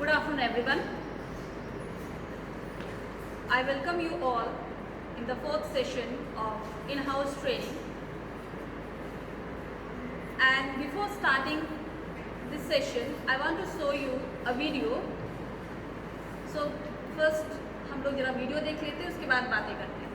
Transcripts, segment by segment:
Good afternoon, everyone. I welcome you all in the fourth session of in-house training. And before starting this session, I want to show you a video. So first हम लोग जरा video देख लेते हैं, उसके बाद बातें करते हैं.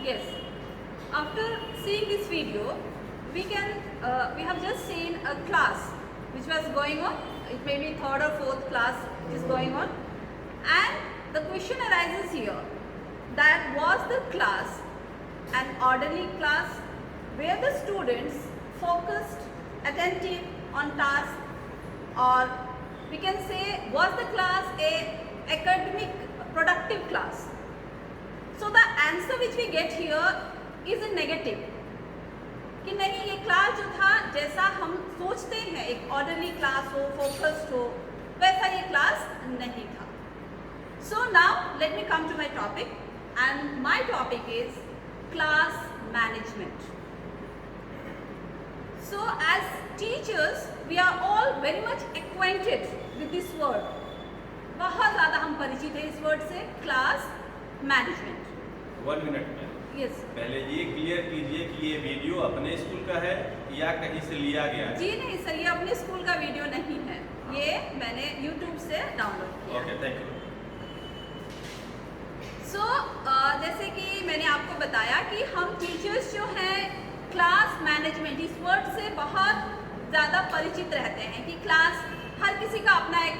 Yes. After seeing this video, we have just seen a class which was going on. It may be third or fourth class which is going on, and the question arises here that was the class an orderly class where the students focused, attentive on task, or we can say was the class a academic productive class? So the answer which we get here is a negative, कि नहीं ये class जो था जैसा हम सोचते हैं एक ऑर्डरली क्लास हो, फोकस्ड हो, वैसा ये क्लास नहीं था. So now let me come to my topic, and my topic is class management. So as teachers we are all very much acquainted with this word. बहुत ज़्यादा हम परिचित हैं इस वर्ड से, क्लास मैनेजमेंट. 1 minute में यस। पहले ये क्लियर कीजिए कि ये वीडियो अपने स्कूल का है या कहीं से लिया गया है? जी नहीं सर, ये अपने स्कूल का वीडियो नहीं है, ये मैंने YouTube से डाउनलोड किया। Okay, thank you. सो जैसे कि मैंने आपको बताया कि हम टीचर्स जो हैं क्लास मैनेजमेंट इस वर्ड से बहुत ज़्यादा परिचित रहते हैं कि क्लास, हर किसी का अपना एक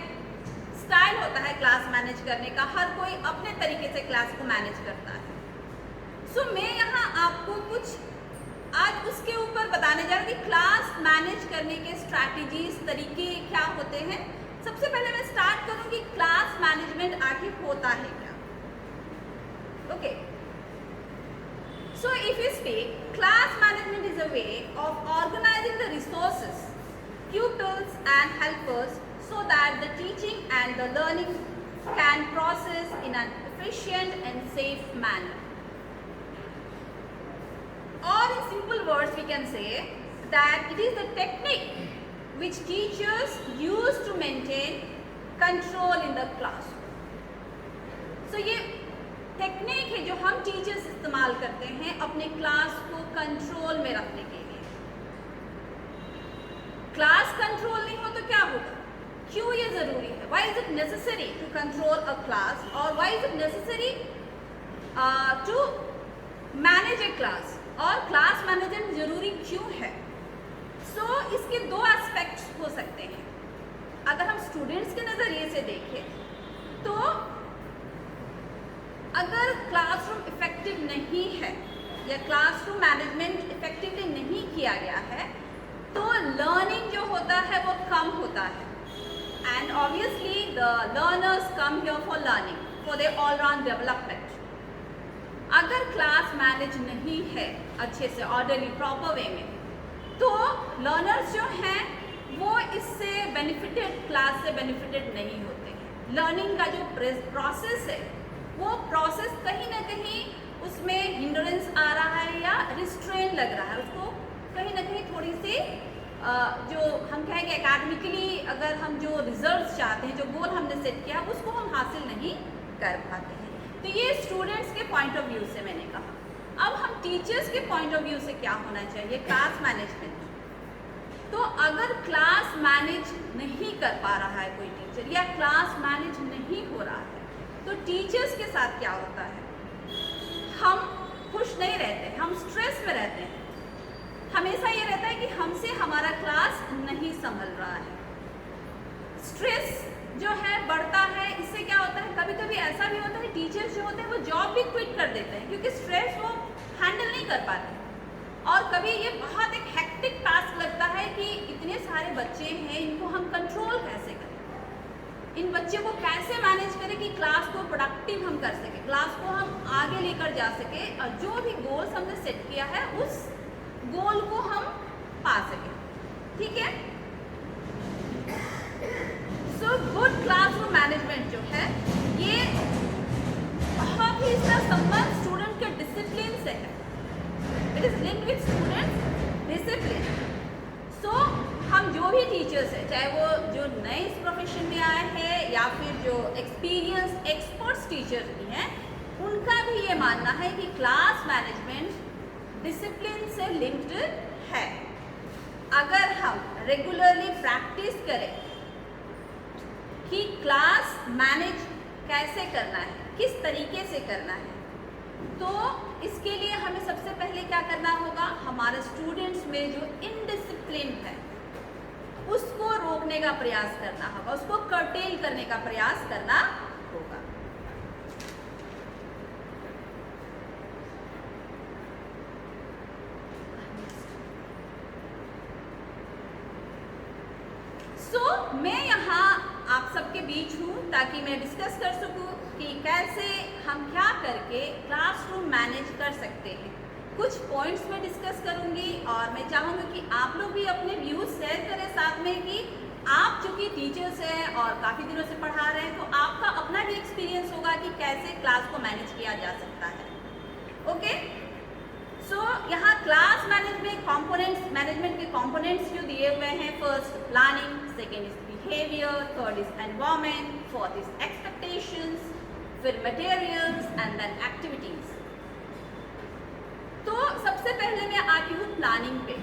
स्टाइल होता है क्लास मैनेज करने का, हर कोई अपने तरीके से क्लास को मैनेज करता है। सो मैं यहाँ आपको कुछ आज उसके ऊपर बताने जा रही हूँ कि क्लास मैनेज करने के स्ट्रैटेजीज, तरीके क्या होते हैं। सबसे पहले मैं स्टार्ट करूँ कि क्लास मैनेजमेंट आखिर होता है क्या। Okay, so if you speak, class management is a way of organizing the resources, pupils and helpers so that the teaching and the learning can process in an efficient and safe manner. Or in simple words we can say that it is the technique which teachers use to maintain control in the classroom. So ये technique है जो हम teachers इस्तेमाल करते हैं अपने class को control में रखने के लिए। क्लास कंट्रोल नहीं हो तो क्या होगा, क्यों ये जरूरी है, why is it necessary to control a class, और why is it necessary to manage a class, और क्लास मैनेजमेंट जरूरी क्यों है। सो इसके दो एस्पेक्ट्स हो सकते हैं। अगर हम स्टूडेंट्स के नज़रिए से देखें तो अगर क्लासरूम इफेक्टिव नहीं है या क्लासरूम मैनेजमेंट इफेक्टिवली नहीं किया गया है तो लर्निंग जो होता है वो कम होता है। And obviously the learners come here for learning, for their all round development. अगर क्लास मैनेज नहीं है अच्छे से, ऑर्डरली, प्रॉपर वे में, तो लर्नर्स जो हैं वो इससे बेनिफिटेड, क्लास से बेनिफिटेड नहीं होते हैं। लर्निंग का जो प्रोसेस है वो प्रोसेस कहीं ना कहीं उसमें हिंड्रेंस आ रहा है या रिस्ट्रेन लग रहा है, उसको कहीं ना कहीं थोड़ी सी जो हम कहेंगे एकेडमिकली, अगर हम जो रिजल्ट्स चाहते हैं, जो गोल हमने सेट किया, उसको हम हासिल नहीं कर पाते हैं। तो ये स्टूडेंट्स के पॉइंट ऑफ व्यू से मैंने कहा। अब हम टीचर्स के पॉइंट ऑफ व्यू से क्या होना चाहिए क्लास मैनेजमेंट। तो अगर क्लास मैनेज नहीं कर पा रहा है कोई टीचर या क्लास मैनेज नहीं हो रहा है तो टीचर्स के साथ क्या होता है, हम खुश नहीं रहते, हम स्ट्रेस में रहते हैं। हमेशा ये रहता है कि हमसे हमारा क्लास नहीं संभल रहा है। स्ट्रेस जो है बढ़ता है, इससे क्या होता है, कभी कभी ऐसा भी होता है टीचर्स जो होते हैं वो जॉब भी क्विट कर देते हैं क्योंकि स्ट्रेस वो हैंडल नहीं कर पाते। और कभी ये बहुत एक हेक्टिक टास्क लगता है कि इतने सारे बच्चे हैं, इनको हम कंट्रोल कैसे करें, इन बच्चे को कैसे मैनेज करें कि क्लास को प्रोडक्टिव हम कर सकें, क्लास को हम आगे लेकर जा सकें और जो भी गोल्स हमने सेट किया है उस गोल को हम पा सकें। ठीक है। सो गुड क्लासरूम मैनेजमेंट जो है ये बहुत ही इसका संबंध स्टूडेंट के डिसिप्लिन से है। It is linked with student discipline. So हम जो भी टीचर्स हैं, चाहे वो जो नए इस प्रोफेशन में आए हैं या फिर जो एक्सपीरियंस एक्सपर्ट्स टीचर्स भी हैं, उनका भी ये मानना है कि क्लास मैनेजमेंट डिसिप्लिन से लिंक्ड है। अगर हम रेगुलरली प्रैक्टिस करें कि क्लास मैनेज कैसे करना है, किस तरीके से करना है, तो इसके लिए हमें सबसे पहले क्या करना होगा, हमारे स्टूडेंट्स में जो इनडिसिप्लिन है उसको रोकने का प्रयास करना होगा, उसको कर्टेल करने का प्रयास करना होगा। मैं यहाँ आप सबके बीच हूँ ताकि मैं डिस्कस कर सकूँ कि कैसे हम क्या करके क्लासरूम मैनेज कर सकते हैं। कुछ पॉइंट्स में डिस्कस करूँगी और मैं चाहूँगी कि आप लोग भी अपने व्यूज़ शेयर करें साथ में कि आप चूँकि टीचर्स हैं और काफ़ी दिनों से पढ़ा रहे हैं तो आपका अपना भी एक्सपीरियंस होगा कि कैसे क्लास को मैनेज किया जा सकता है। ओके, सो यहाँ क्लास मैनेजमेंट के कंपोनेंट्स जो दिए हुए हैं, first planning, second is behaviour, third is environment, fourth is expectations, फिर मटेरियल्स एंड देन एक्टिविटीज। तो सबसे पहले मैं आती हूँ प्लानिंग पे।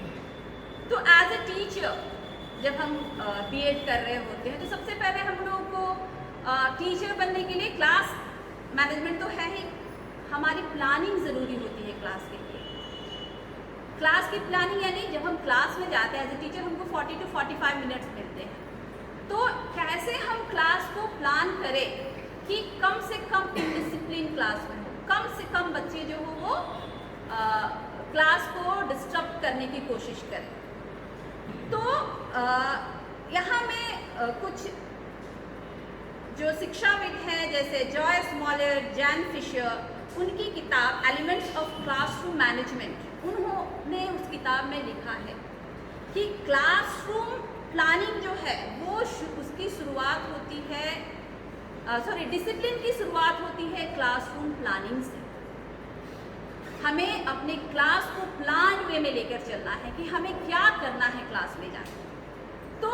तो एज ए टीचर जब हम बीएड कर रहे होते हैं तो सबसे पहले हम लोगों को टीचर बनने के लिए क्लास मैनेजमेंट तो है ही, हमारी प्लानिंग ज़रूरी होती है क्लास के लिए। क्लास की प्लानिंग यानी जब हम क्लास में जाते हैं एज ए टीचर हमको 40 to 45 मिनट्स मिलते हैं, तो कैसे हम क्लास को प्लान करें कि कम से कम डिसिप्लिन क्लास में हो, कम से कम बच्चे जो हो वो क्लास को डिस्टर्ब करने की कोशिश करें। तो यहाँ में कुछ जो शिक्षाविद हैं जैसे जॉय स्मॉलेट, जैन फिशर, उनकी किताब एलिमेंट्स ऑफ क्लासरूम मैनेजमेंट, उन्होंने उस किताब में लिखा है कि क्लासरूम प्लानिंग जो है वो उसकी शुरुआत होती है, डिसिप्लिन की शुरुआत होती है क्लासरूम प्लानिंग से। हमें अपने क्लास को प्लान वे में लेकर चलना है कि हमें क्या करना है क्लास में जाकर। तो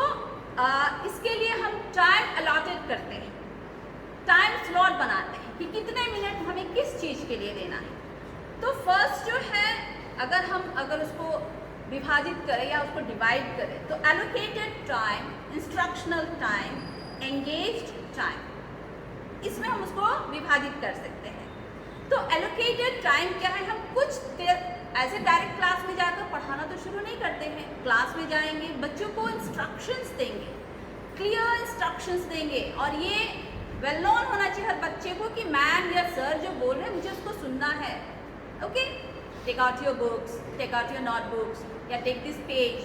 इसके लिए हम टाइम अलॉटेड करते हैं, टाइम स्लॉट बनाते हैं कि कितने मिनट हमें किस चीज़ के लिए देना है। तो फर्स्ट जो है अगर उसको विभाजित करें या उसको डिवाइड करें तो allocated time, instructional time, engaged time, इसमें हम उसको विभाजित कर सकते हैं। तो एलोकेटेड टाइम क्या है, हम कुछ देर ऐसे डायरेक्ट क्लास में जाकर पढ़ाना तो शुरू नहीं करते हैं। क्लास में जाएंगे, बच्चों को इंस्ट्रक्शंस देंगे, क्लियर इंस्ट्रक्शंस देंगे, और ये वेल नोन होना चाहिए हर बच्चे को कि मैम या सर जो बोल रहे हैं मुझे उसको सुनना है। Okay, take out your books, take out your notebooks या take this page,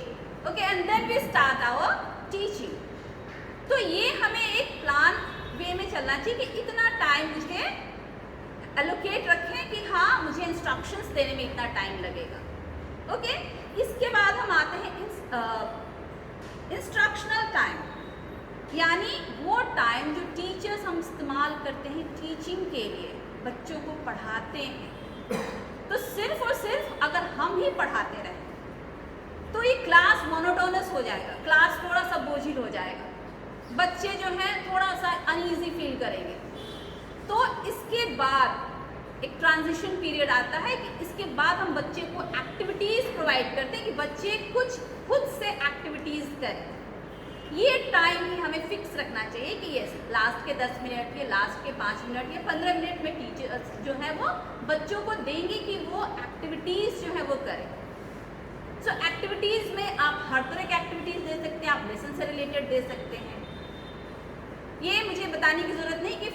okay, and then we start our teaching. तो ये हमें एक प्लान वे में चलना चाहिए कि इतना टाइम मुझे एलोकेट रखें कि हाँ मुझे इंस्ट्रक्शंस देने में इतना टाइम लगेगा। ओके, इसके बाद हम आते हैं इंस्ट्रक्शनल टाइम, यानी वो टाइम जो टीचर्स हम इस्तेमाल करते हैं टीचिंग के लिए, बच्चों को पढ़ाते हैं। तो सिर्फ और सिर्फ अगर हम ही पढ़ाते रहें तो ये क्लास मोनोटोनस हो जाएगा, क्लास थोड़ा सा बोझिल हो जाएगा, बच्चे जो हैं थोड़ा सा अनईजी फील करेंगे। तो इसके बाद एक ट्रांजिशन पीरियड आता है कि इसके बाद हम बच्चे को एक्टिविटीज़ प्रोवाइड करते हैं कि बच्चे कुछ खुद से एक्टिविटीज़ करें। ये टाइम ही हमें फिक्स रखना चाहिए कि ये लास्ट के 10 मिनट या लास्ट के 5 मिनट या 15 मिनट में टीचर्स जो है वो बच्चों को देंगे कि वो एक्टिविटीज़ जो है वो करें। सो एक्टिविटीज़ में आप हर तरह की एक्टिविटीज़ दे सकते हैं, आप लेसन से रिलेटेड दे सकते हैं। ये मुझे बताने की ज़रूरत नहीं कि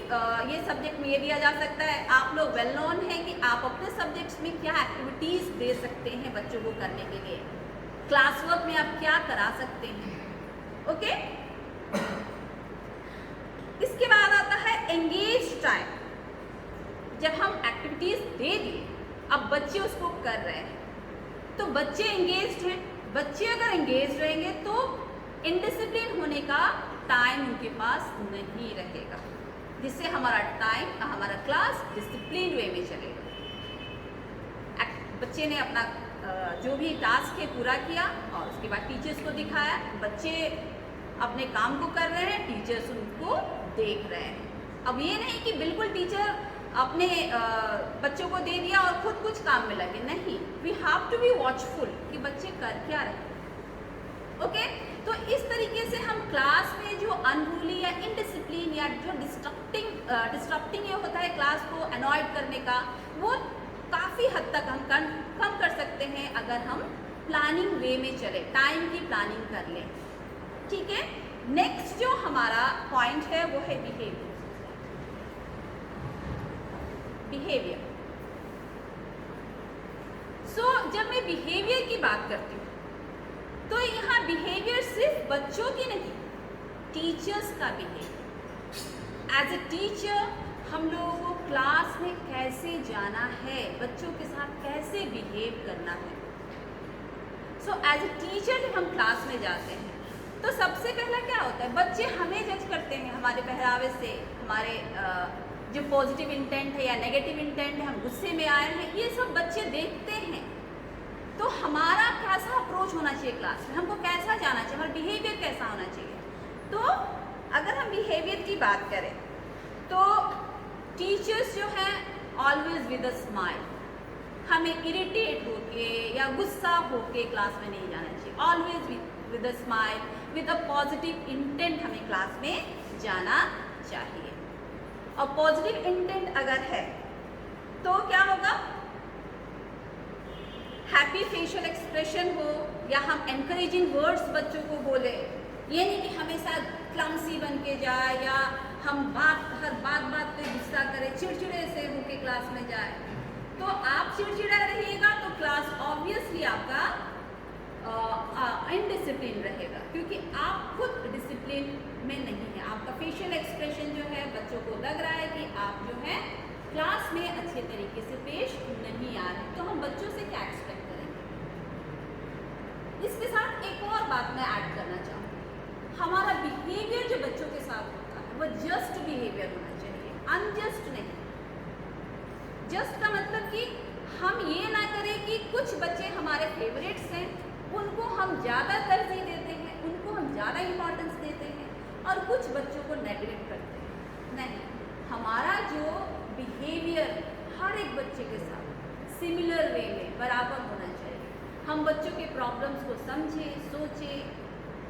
ये सब्जेक्ट में ये दिया जा सकता है, आप लोग वेल नोन है कि आप अपने सब्जेक्ट्स में क्या एक्टिविटीज़ दे सकते हैं बच्चों को करने के लिए, क्लास वर्क में आप क्या करा सकते हैं। ओके, इसके बाद आता है एंगेज टाइम। जब हम एक्टिविटीज़ दे दिए, अब बच्चे उसको कर रहे हैं, तो बच्चे एंगेज्ड हैं। बच्चे अगर एंगेज रहेंगे तो इनडिसिप्लिन होने का टाइम उनके पास नहीं रहेगा, जिससे हमारा क्लास डिसिप्लिन वे में चलेगा। बच्चे ने अपना जो भी टास्क है पूरा किया और उसके बाद टीचर्स को दिखाया, बच्चे अपने काम को कर रहे हैं, टीचर्स उनको देख रहे हैं। अब ये नहीं कि बिल्कुल टीचर अपने बच्चों को दे दिया और खुद कुछ काम में लगे, नहीं, we have to be watchful कि बच्चे कर क्या रहे हैं। ओके, तो इस तरीके से हम क्लास में जो अनरूली या इनडिसिप्लिन या जो डिस्ट्रप्टिंग ये होता है क्लास को अवॉइड करने का, वो काफ़ी हद तक हम कम कर सकते हैं अगर हम प्लानिंग वे में चले, टाइम की प्लानिंग कर लें। ठीक है, नेक्स्ट जो हमारा पॉइंट है वो है बिहेवियर। सो जब मैं बिहेवियर की बात करती हूँ तो यहाँ बिहेवियर सिर्फ बच्चों की नहीं, टीचर्स का बिहेवियर। एज ए टीचर हम लोगों को क्लास में कैसे जाना है, बच्चों के साथ कैसे बिहेव करना है। सो एज ए टीचर जब हम क्लास में जाते हैं तो सबसे पहला क्या होता है, बच्चे हमें जज करते हैं हमारे पहरावे से, हमारे जो पॉजिटिव इंटेंट है या नेगेटिव इंटेंट है, हम गुस्से में आए हैं, ये सब बच्चे देखते हैं। तो हमारा कैसा अप्रोच होना चाहिए क्लास में, हमको कैसा जाना चाहिए, हमारा बिहेवियर कैसा होना चाहिए। तो अगर हम बिहेवियर की बात करें तो टीचर्स जो हैं ऑलवेज विद अ स्माइल, हमें इरिटेट होके या गुस्सा होके क्लास में नहीं जाना चाहिए। Always with a smile, with a positive intent हमें क्लास में जाना चाहिए। और पॉजिटिव इंटेंट अगर है तो क्या होगा, हैप्पी फेशियल एक्सप्रेशन हो, या हम एनकरेजिंग वर्ड्स बच्चों को बोले। ये नहीं कि हमेशा क्लमसी बन के जाए या हम हर बात पे गुस्सा करें, चिड़चिड़े से होके क्लास में जाए। तो आप चिड़चिड़ा रहिएगा तो क्लास ऑब्वियसली आपका इनडिसिप्लिन रहेगा, क्योंकि आप खुद डिसिप्लिन में नहीं है। आपका फेशियल एक्सप्रेशन जो है, बच्चों को लग रहा है कि आप जो है क्लास में अच्छे तरीके से पेश नहीं आ रहे, तो हम बच्चों से क्या एक्सपेक्ट करेंगे। इसके साथ एक और बात मैं ऐड करना चाहूँगी, हमारा बिहेवियर जो बच्चों के साथ होता है वो जस्ट बिहेवियर होना चाहिए, अनजस्ट नहीं। जस्ट का मतलब कि हम ये ना करें कि कुछ बच्चे हमारे फेवरेट्स हैं, उनको हम ज़्यादा तरजीह देते हैं, उनको हम ज़्यादा इम्पोर्टेंस देते हैं, और कुछ बच्चों को नेगलेक्ट करते हैं। नहीं, हमारा जो बिहेवियर हर एक बच्चे के साथ सिमिलर वे में बराबर होना चाहिए। हम बच्चों के प्रॉब्लम्स को समझें, सोचें,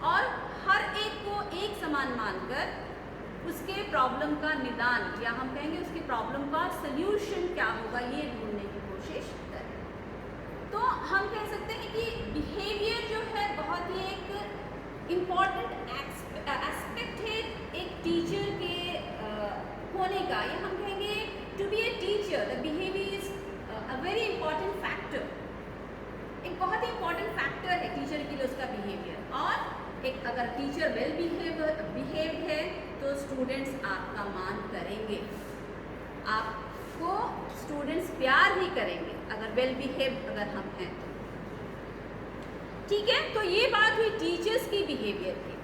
और हर एक को एक समान मानकर उसके प्रॉब्लम का निदान, या हम कहेंगे उसकी प्रॉब्लम का सल्यूशन क्या होगा, ये ढूंढने की कोशिश करें। तो हम कह सकते हैं कि बिहेवियर जो है बहुत ही एक इम्पॉर्टेंट एस्पेक्ट है एक टीचर के होने का, या हम कहेंगे to be a teacher the behaviour is a very important factor. एक बहुत ही इंपॉर्टेंट फैक्टर है टीचर के लिए उसका बिहेवियर। और एक अगर टीचर वेल बिहेव्ड है तो स्टूडेंट्स आपका मान करेंगे, आपको स्टूडेंट्स प्यार भी करेंगे अगर वेल बिहेव्ड अगर हम हैं तो। ठीक है, तो ये बात हुई टीचर्स की बिहेवियर की।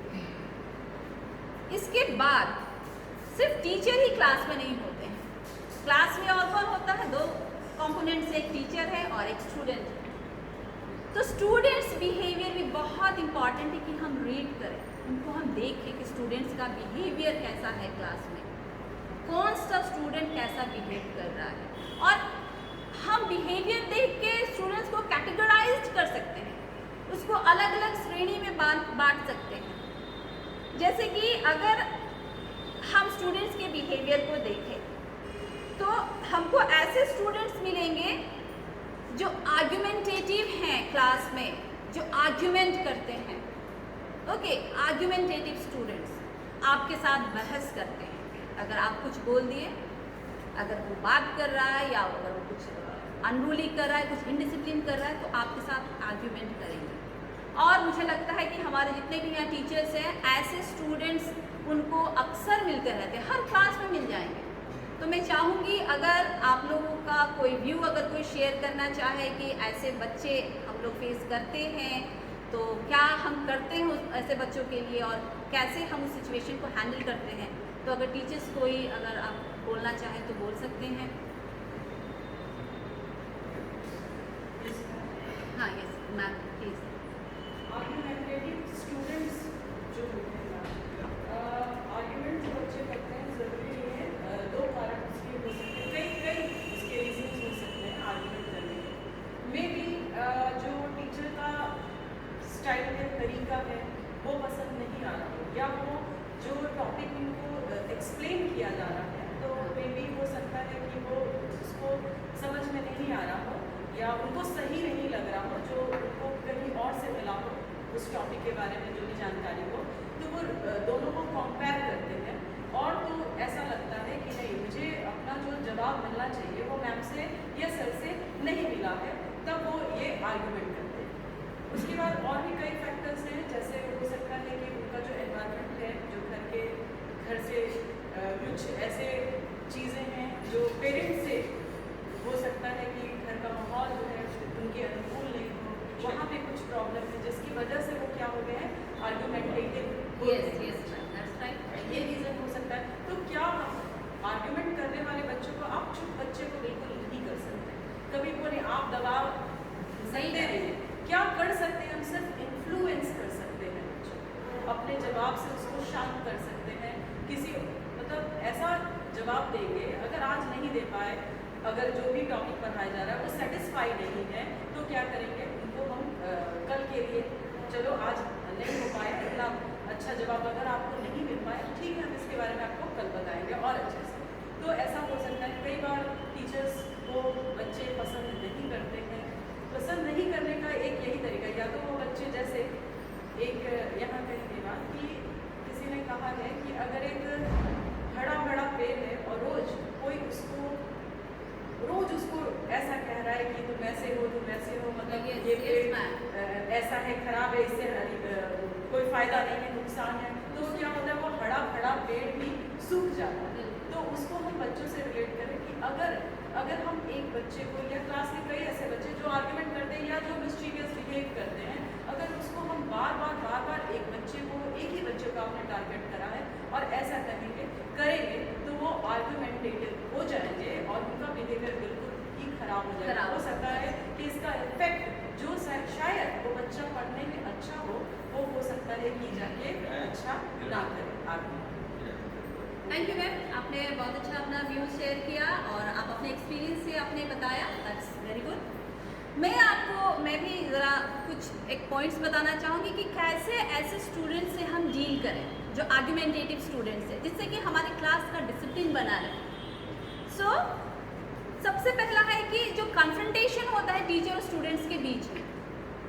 इसके बाद सिर्फ टीचर ही क्लास में नहीं होते हैं, क्लास में और कौन होता है, दो कंपोनेंट्स, एक टीचर है और एक स्टूडेंट है। तो स्टूडेंट्स बिहेवियर भी बहुत इंपॉर्टेंट है कि हम रीड करें, उनको हम देखें कि स्टूडेंट्स का बिहेवियर कैसा है क्लास में, कौन सा स्टूडेंट कैसा बिहेव कर रहा है। और हम बिहेवियर देख के स्टूडेंट्स को कैटेगराइज कर सकते हैं, उसको अलग अलग श्रेणी में बांट सकते हैं। जैसे कि अगर हम स्टूडेंट्स के बिहेवियर को देखें तो हमको ऐसे स्टूडेंट्स मिलेंगे जो आर्ग्यूमेंटेटिव हैं क्लास में, जो आर्ग्यूमेंट करते हैं। ओके, आर्ग्यूमेंटेटिव स्टूडेंट्स आपके साथ बहस करते हैं। अगर आप कुछ बोल दिए, अगर वो बात कर रहा है या अगर वो कुछ अनरूली कर रहा है, कुछ इनडिसिप्लिन कर रहा है, तो आपके साथ आर्ग्यूमेंट करेंगे। और मुझे लगता है कि हमारे जितने भी यहाँ टीचर्स हैं, ऐसे स्टूडेंट्स उनको अक्सर मिलते रहते हैं, हर क्लास में मिल जाएंगे। तो मैं चाहूँगी अगर आप लोगों का कोई व्यू अगर कोई शेयर करना चाहे कि ऐसे बच्चे हम लोग फेस करते हैं, तो क्या हम करते हैं ऐसे बच्चों के लिए और कैसे हम उस सिचुएशन को हैंडल करते हैं, तो अगर टीचर्स कोई अगर आप बोलना चाहें तो बोल सकते हैं। हाँ, yes ma'am please. Argumentative students जो होते हैं, आर्ग्यूमेंट जो बच्चे करते हैं, ज़रूरी नहीं है, दो कारण उसके हो सकते हैं, कई उसके रीजंस हो सकते हैं आर्ग्यूमेंट करने के। मे बी जो टीचर का स्टाइल है, तरीका है, वो पसंद नहीं आ रहा हो, या वो जो टॉपिक उनको एक्सप्लेन किया जा रहा है, तो मे बी हो सकता है कि वो उसको समझ में नहीं आ रहा हो, या उनको सही नहीं लग रहा हो, जो उनको कहीं और से मिला हो उस टॉपिक के बारे में जो भी जानकारी हो, तो वो दोनों को कंपेयर करते हैं। और तो ऐसा लगता है कि नहीं, मुझे अपना जो जवाब मिलना चाहिए वो मैम से या सर से नहीं मिला है, तब वो ये आर्गूमेंट करते हैं। उसके बाद और भी कई फैक्टर्स हैं, जैसे हो सकता है कि उनका जो एनवायरनमेंट है, जो घर से कुछ ऐसे चीज़ें हैं जो पेरेंट्स से हो सकता है कि घर का माहौल जो है उनके अनुकूल नहीं हो, वहाँ पे कुछ प्रॉब्लम है जिसकी वजह से वो क्या हो गए हैं, आर्गूमेंटेटिव। ये रीज़न हो सकता है। तो क्या आर्गूमेंट करने वाले बच्चों को, आप चुप बच्चे को बिल्कुल नहीं कर सकते, कभी को नहीं, आप दबाव सही दे रहे हैं, क्या कर सकते हैं, हम सिर्फ इन्फ्लुएंस कर सकते हैं बच्चों को, अपने जवाब से उसको शांत कर सकते हैं। किसी मतलब ऐसा जवाब देंगे, अगर आज नहीं दे पाए अगर जो भी टॉपिक पढ़ाया जा रहा है वो सेटिस्फाई नहीं है तो क्या करेंगे, उनको हम कल के लिए, चलो आज नहीं हो पाया इतना अच्छा जवाब अगर आपको नहीं मिल पाया, ठीक है हम इसके बारे में आपको कल बताएंगे और अच्छे से। तो ऐसा हो सकता है कई बार टीचर्स को बच्चे पसंद नहीं करते हैं। पसंद नहीं करने का एक यही तरीका, या तो वो बच्चे जैसे एक यहाँ कहीं बात कि किसी ने कहा है कि अगर एक हरा भरा पेड़ है और रोज उसको ऐसा कह रहा है कि तुम ऐसे हो तुम ऐसे हो, मतलब ये पेड़ ऐसा है, खराब है, इससे कोई फायदा नहीं है, नुकसान है, तो क्या होता है वो हरा भरा पेड़ भी सूख जाता है। तो उसको हम बच्चों से रिलेट करें कि अगर हम एक बच्चे को, या क्लास के कई ऐसे बच्चे जो आर्ग्यूमेंट करते हैं या जो मिस्टीरियस बिहेव करते हैं, अगर उसको हम बार बार एक ही बच्चे को आपने टारगेट करा है और ऐसा करेंगे तो वो आर्ग्यूमेंटेटिव हो जाएंगे और उनका बिहेवियर बिल्कुल ही खराब हो जाएगा। हो सकता है कि इसका इफेक्ट जो शायद वो बच्चा पढ़ने में अच्छा हो, वो हो सकता है कि जाके अच्छा ना करे आगे। थैंक यू मैम, आपने बहुत अच्छा अपना व्यू शेयर किया और आप अपने एक्सपीरियंस से आपने बताया, दैट्स वेरी गुड। मैं भी ज़रा कुछ एक पॉइंट्स बताना चाहूँगी कि कैसे ऐसे स्टूडेंट से हम डील करें जो आर्ग्यूमेंटेटिव स्टूडेंट्स है, जिससे कि हमारी क्लास का डिसिप्लिन बना रहे। सबसे पहला है कि जो कन्फ्रंटेशन होता है टीचर और स्टूडेंट्स के बीच में,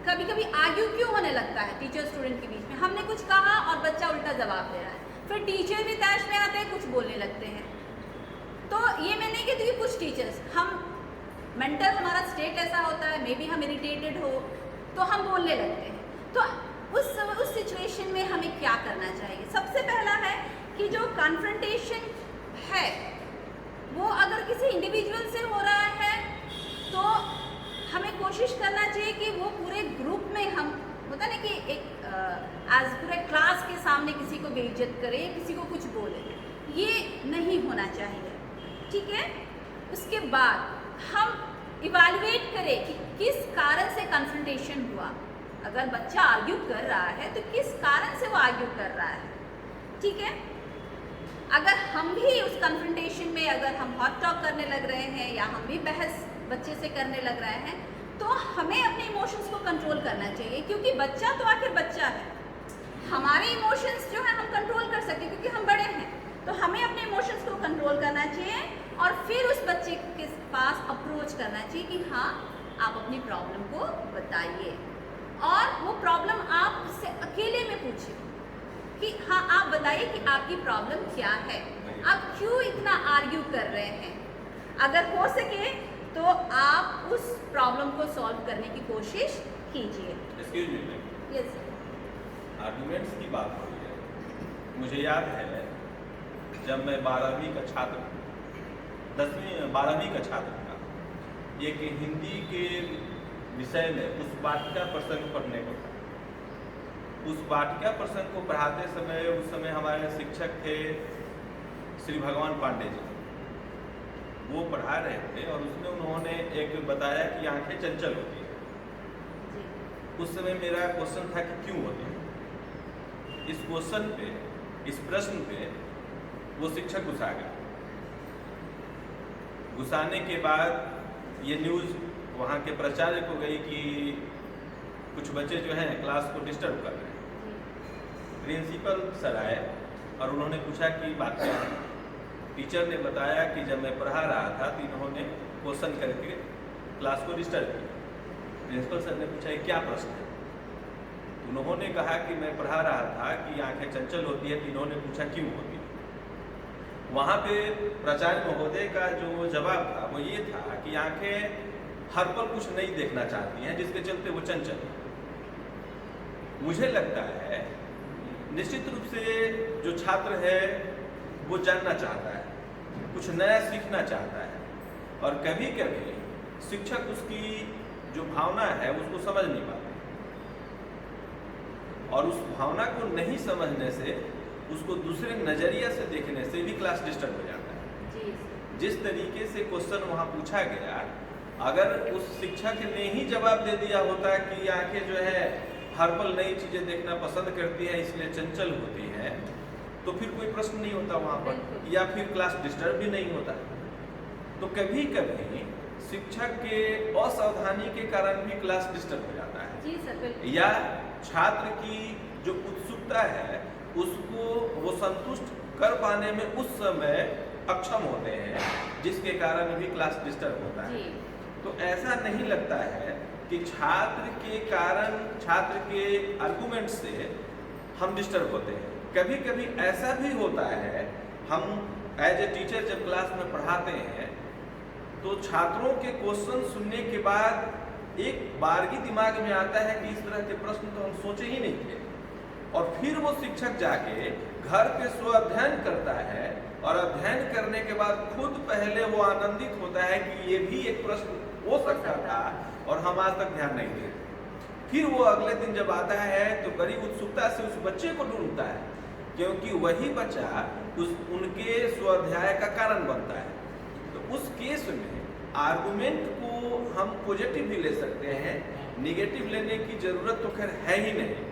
कभी कभी आर्ग्यू क्यों होने लगता है टीचर स्टूडेंट के बीच में, हमने कुछ कहा और बच्चा उल्टा जवाब दे रहा है, फिर टीचर भी तैश में आते हैं, कुछ बोलने लगते हैं। तो ये मैं नहीं कहती कि कुछ टीचर्स, हम मेंटल हमारा स्टेट ऐसा होता है, मे बी हम इरिटेटेड हो तो हम बोलने लगते हैं। तो उस सिचुएशन में हमें क्या करना चाहिए? सबसे पहला है कि जो कन्फ्रंटेशन है वो अगर किसी इंडिविजुअल से हो रहा है तो हमें कोशिश करना चाहिए कि वो पूरे ग्रुप में, हम होता ना कि एक आज पूरे क्लास के सामने किसी को बेइज्जत करे, किसी को कुछ बोले, ये नहीं होना चाहिए, ठीक है। उसके बाद हम इवैल्यूएट करें कि किस कारण से कन्फ्रंटेशन हुआ। अगर बच्चा आर्ग्यू कर रहा है तो किस कारण से वो आर्ग्यू कर रहा है, ठीक है। अगर हम भी उस कन्फ्रंटेशन में, अगर हम हॉट टॉक करने लग रहे हैं या हम भी बहस बच्चे से करने लग रहे हैं, तो हमें अपने इमोशंस को कंट्रोल करना चाहिए, क्योंकि बच्चा तो आखिर बच्चा है। हमारे इमोशंस जो है हम कंट्रोल कर सकते हैं क्योंकि हम बड़े हैं, तो हमें अपने इमोशंस को कंट्रोल करना चाहिए और फिर उस बच्चे के पास अप्रोच करना चाहिए कि हाँ आप अपनी प्रॉब्लम को बताइए, और वो प्रॉब्लम आप उससे अकेले में पूछिए कि हाँ आप बताइए कि आपकी प्रॉब्लम क्या है, आप क्यों इतना आर्ग्यू कर रहे हैं। अगर हो सके तो आप उस प्रॉब्लम को सॉल्व करने की कोशिश कीजिए। Excuse me ma'am, yes, arguments की बात हो रही है, मुझे याद है जब मैं 12वीं का छात्र, 12वीं का छात्र था, एक हिंदी के विषय में उस वाटिका प्रसंग पढ़ने को था। उस वाटिका प्रसंग को पढ़ाते समय उस समय हमारे शिक्षक थे श्री भगवान पांडे जी, वो पढ़ा रहे थे और उसमें उन्होंने एक बताया कि आंखें चंचल होती है। उस समय मेरा क्वेश्चन था कि क्यों होती है। इस क्वेश्चन पे, इस प्रश्न पे वो शिक्षक गुस्सा गया। गुस्साने के बाद ये न्यूज़ वहाँ के प्राचार्य को गई कि कुछ बच्चे जो हैं क्लास को डिस्टर्ब कर रहे हैं। प्रिंसिपल सर आए और उन्होंने पूछा कि बात क्या है। टीचर ने बताया कि जब मैं पढ़ा रहा था तो इन्होंने क्वेश्चन करके क्लास को डिस्टर्ब किया। प्रिंसिपल सर ने पूछा ये क्या प्रश्न है। उन्होंने कहा कि मैं पढ़ा रहा था कि आंखें चंचल होती है, तो इन्होंने पूछा क्यों होती है। वहाँ पे प्राचार्य महोदय का जो जवाब था वो ये था कि आंखें हर पल कुछ नहीं देखना चाहती हैं, जिसके चलते वो चंचल है। मुझे लगता है निश्चित रूप से जो छात्र है वो जानना चाहता है, कुछ नया सीखना चाहता है, और कभी कभी शिक्षक उसकी जो भावना है उसको समझ नहीं पाते, और उस भावना को नहीं समझने से, उसको दूसरे नजरिया से देखने से भी क्लास डिस्टर्ब हो जाता है। जिस तरीके से क्वेश्चन वहाँ पूछा गया, अगर उस शिक्षक ने ही जवाब दे दिया होता कि आंखें जो है हर पल नई चीजें देखना पसंद करती है इसलिए चंचल होती है, तो फिर कोई प्रश्न नहीं होता वहाँ पर, या फिर क्लास डिस्टर्ब भी नहीं होता। तो कभी कभी शिक्षक के असावधानी के कारण भी क्लास डिस्टर्ब हो जाता है, जी सर बिल्कुल। या छात्र की जो उत्सुकता है उसको वो संतुष्ट कर पाने में उस समय अक्षम होते हैं, जिसके कारण भी क्लास डिस्टर्ब होता है। जी तो ऐसा नहीं लगता है कि छात्र के कारण, छात्र के आर्गुमेंट से हम डिस्टर्ब होते हैं। कभी कभी ऐसा भी होता है, हम एज ए टीचर जब क्लास में पढ़ाते हैं तो छात्रों के क्वेश्चन सुनने के बाद एक बारगी दिमाग में आता है कि इस तरह के प्रश्न तो हम सोचे ही नहीं थे, और फिर वो शिक्षक जाके घर पे स्व अध्ययन करता है, और अध्ययन करने के बाद खुद पहले वो आनंदित होता है कि ये भी एक प्रश्न हो सकता था और हम आज तक ध्यान नहीं दे। फिर वो अगले दिन जब आता है तो बड़ी उत्सुकता से उस बच्चे को ढूंढता है, क्योंकि वही बच्चा उनके स्वाध्याय का कारण बनता है। तो उस केस में आर्गुमेंट को हम पॉजिटिव भी ले सकते हैं, निगेटिव लेने की जरूरत तो खैर है ही नहीं।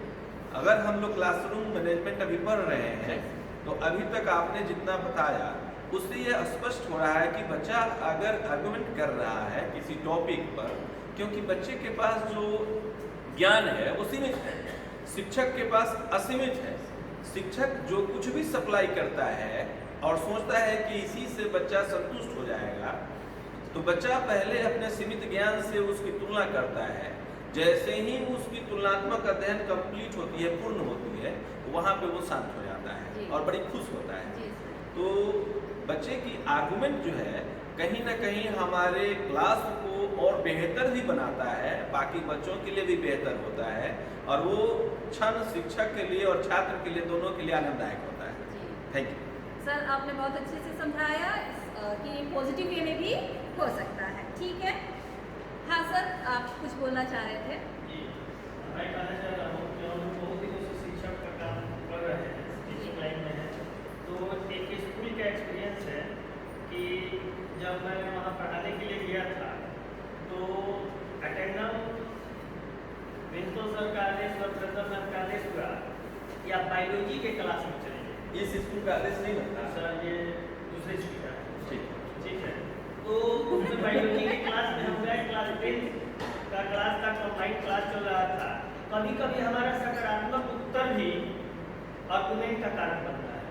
अगर हम लोग क्लासरूम मैनेजमेंट अभी पढ़ रहे हैं तो अभी तक आपने जितना बताया उससे ये स्पष्ट हो रहा है कि बच्चा अगर आर्गुमेंट कर रहा है किसी टॉपिक पर, क्योंकि बच्चे के पास जो ज्ञान है वो सीमित है, शिक्षक के पास असीमित है। शिक्षक जो कुछ भी सप्लाई करता है और सोचता है कि इसी से बच्चा संतुष्ट हो जाएगा, तो बच्चा पहले अपने सीमित ज्ञान से उसकी तुलना करता है। जैसे ही उसकी तुलनात्मक अध्ययन कंप्लीट होती है, पूर्ण होती है, वहाँ पे वो शांत हो जाता है और बड़ी खुश होता है। तो बच्चे की आर्गुमेंट जो है कहीं ना कहीं हमारे क्लास को और बेहतर भी बनाता है, बाकी बच्चों के लिए भी बेहतर होता है, और वो क्षण शिक्षक के लिए और छात्र के लिए दोनों के लिए आनंददायक होता है। थैंक यू सर, आपने बहुत अच्छे से समझाया कि पॉजिटिव वे में भी हो सकता है। ठीक है, हाँ सर, आप कुछ बोलना चाह रहे थे? जी, मैं कहना चाह रहा हूँ कि हम बहुत दिनों से शिक्षक का काम कर रहे हैं, टीचिंग लाइन में है। तो एक स्कूल का एक्सपीरियंस है कि जब मैं वहाँ पढ़ाने के लिए गया था तो अटेंडेंस प्रिंसिपल सर का आदेश और प्रिंसिपल मैम का आदेश हुआ कि आप बायोलॉजी के क्लास में चलेंगे। इस स्कूल का आदेश नहीं बनता सर, ये दूसरे स्कूल का है। ठीक है। तो उसमें बायोलॉजी के क्लास में हम गए, क्लास 10 का क्लास था, कंबाइंड क्लास चल रहा था। कभी कभी हमारा सकारात्मक उत्तर भी आर्गुमेंट का कारण बनता है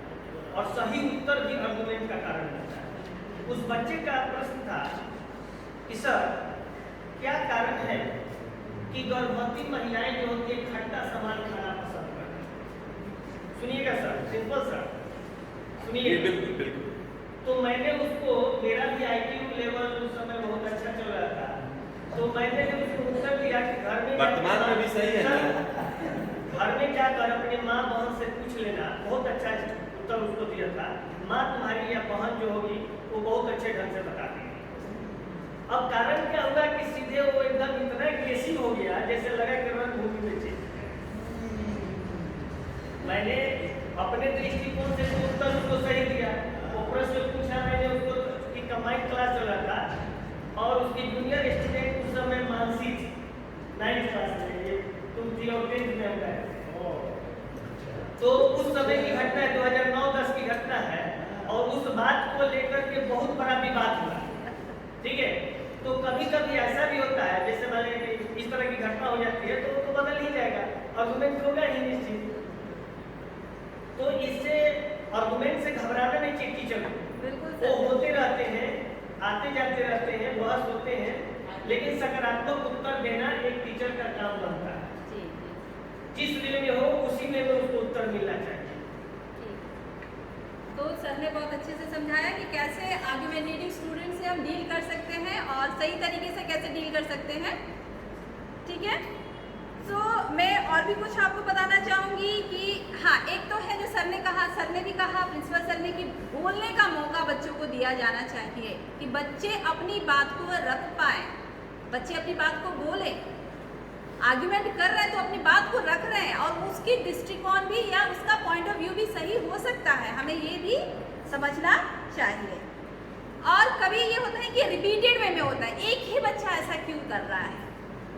और सही उत्तर भी आर्गुमेंट का कारण बनता है। उस बच्चे का प्रश्न था कि सर, क्या कारण है कि गर्भवती महिलाएं जो होती है खट्टा सामान खाना पसंद करती हैं? सुनिएगा सर, सिंपल सर, सुनिए। बिल्कुल बिल्कुल। तो मैंने उसको, मेरा भी IQ लेवल उस समय बहुत अच्छा चल रहा था, तो मैंने जब उसको उत्तर दिया कि घर में वर्तमान में भी सही है ना, घर में क्या कर अपने माँ बहन से पूछ लेना। बहुत अच्छा उत्तर उसको दिया था। माँ तुम्हारी या बहन जो होगी वो बहुत अच्छे ढंग से बता देगी। अब कारण क्या हुआ कि सीधे वो एकदम इतना एग्रेसिव हो गया जैसे लगा कि रणभूमि में चीज। मैंने अपने दृष्टिकोण से तो उत्तर उसको सही दिया। वो प्रश्न पूछा मैंने उसको कि कंबाइंड क्लास चल रहा था और उसकी जूनियर स्टूडेंट उस समय मानसी थी, 9th क्लास में, तुम थी और 10th में गए। तो उस समय की घटना है, 2009-10 की घटना है, और उस बात को लेकर के बहुत बड़ा विवाद हुआ। ठीक है, तो कभी कभी ऐसा भी होता है, जैसे मान लीजिए इस तरह की घटना हो जाती है तो बदल ही जाएगा, आर्गुमेंट होगा ही निश्चित। तो इससे आर्गुमेंट से घबराना नहीं चाहिए टीचर को। वो होते रहते हैं, आते जाते रहते हैं, बहस होते हैं, लेकिन सकारात्मक उत्तर देना एक टीचर का काम बनता है। जिस वे में हो उसी में उसको उत्तर मिलना चाहिए। तो सर ने बहुत अच्छे से समझाया कि कैसे आर्गुमेंटेटिव स्टूडेंट से हम डील कर सकते हैं और सही तरीके से कैसे डील कर सकते हैं। ठीक है, तो मैं और भी कुछ आपको बताना चाहूँगी कि हाँ, एक तो है जो सर ने कहा, सर ने भी कहा, प्रिंसिपल सर ने, कि बोलने का मौका बच्चों को दिया जाना चाहिए, कि बच्चे अपनी बात को रख पाए, बच्चे अपनी बात को बोले। आर्ग्यूमेंट कर रहे हैं तो अपनी बात को रख रहे हैं, और उसकी दृष्टिकोण भी या उसका पॉइंट ऑफ व्यू भी सही हो सकता है, हमें ये भी समझना चाहिए। और कभी ये होता है कि रिपीटेड वे में होता है, एक ही बच्चा ऐसा क्यों कर रहा है,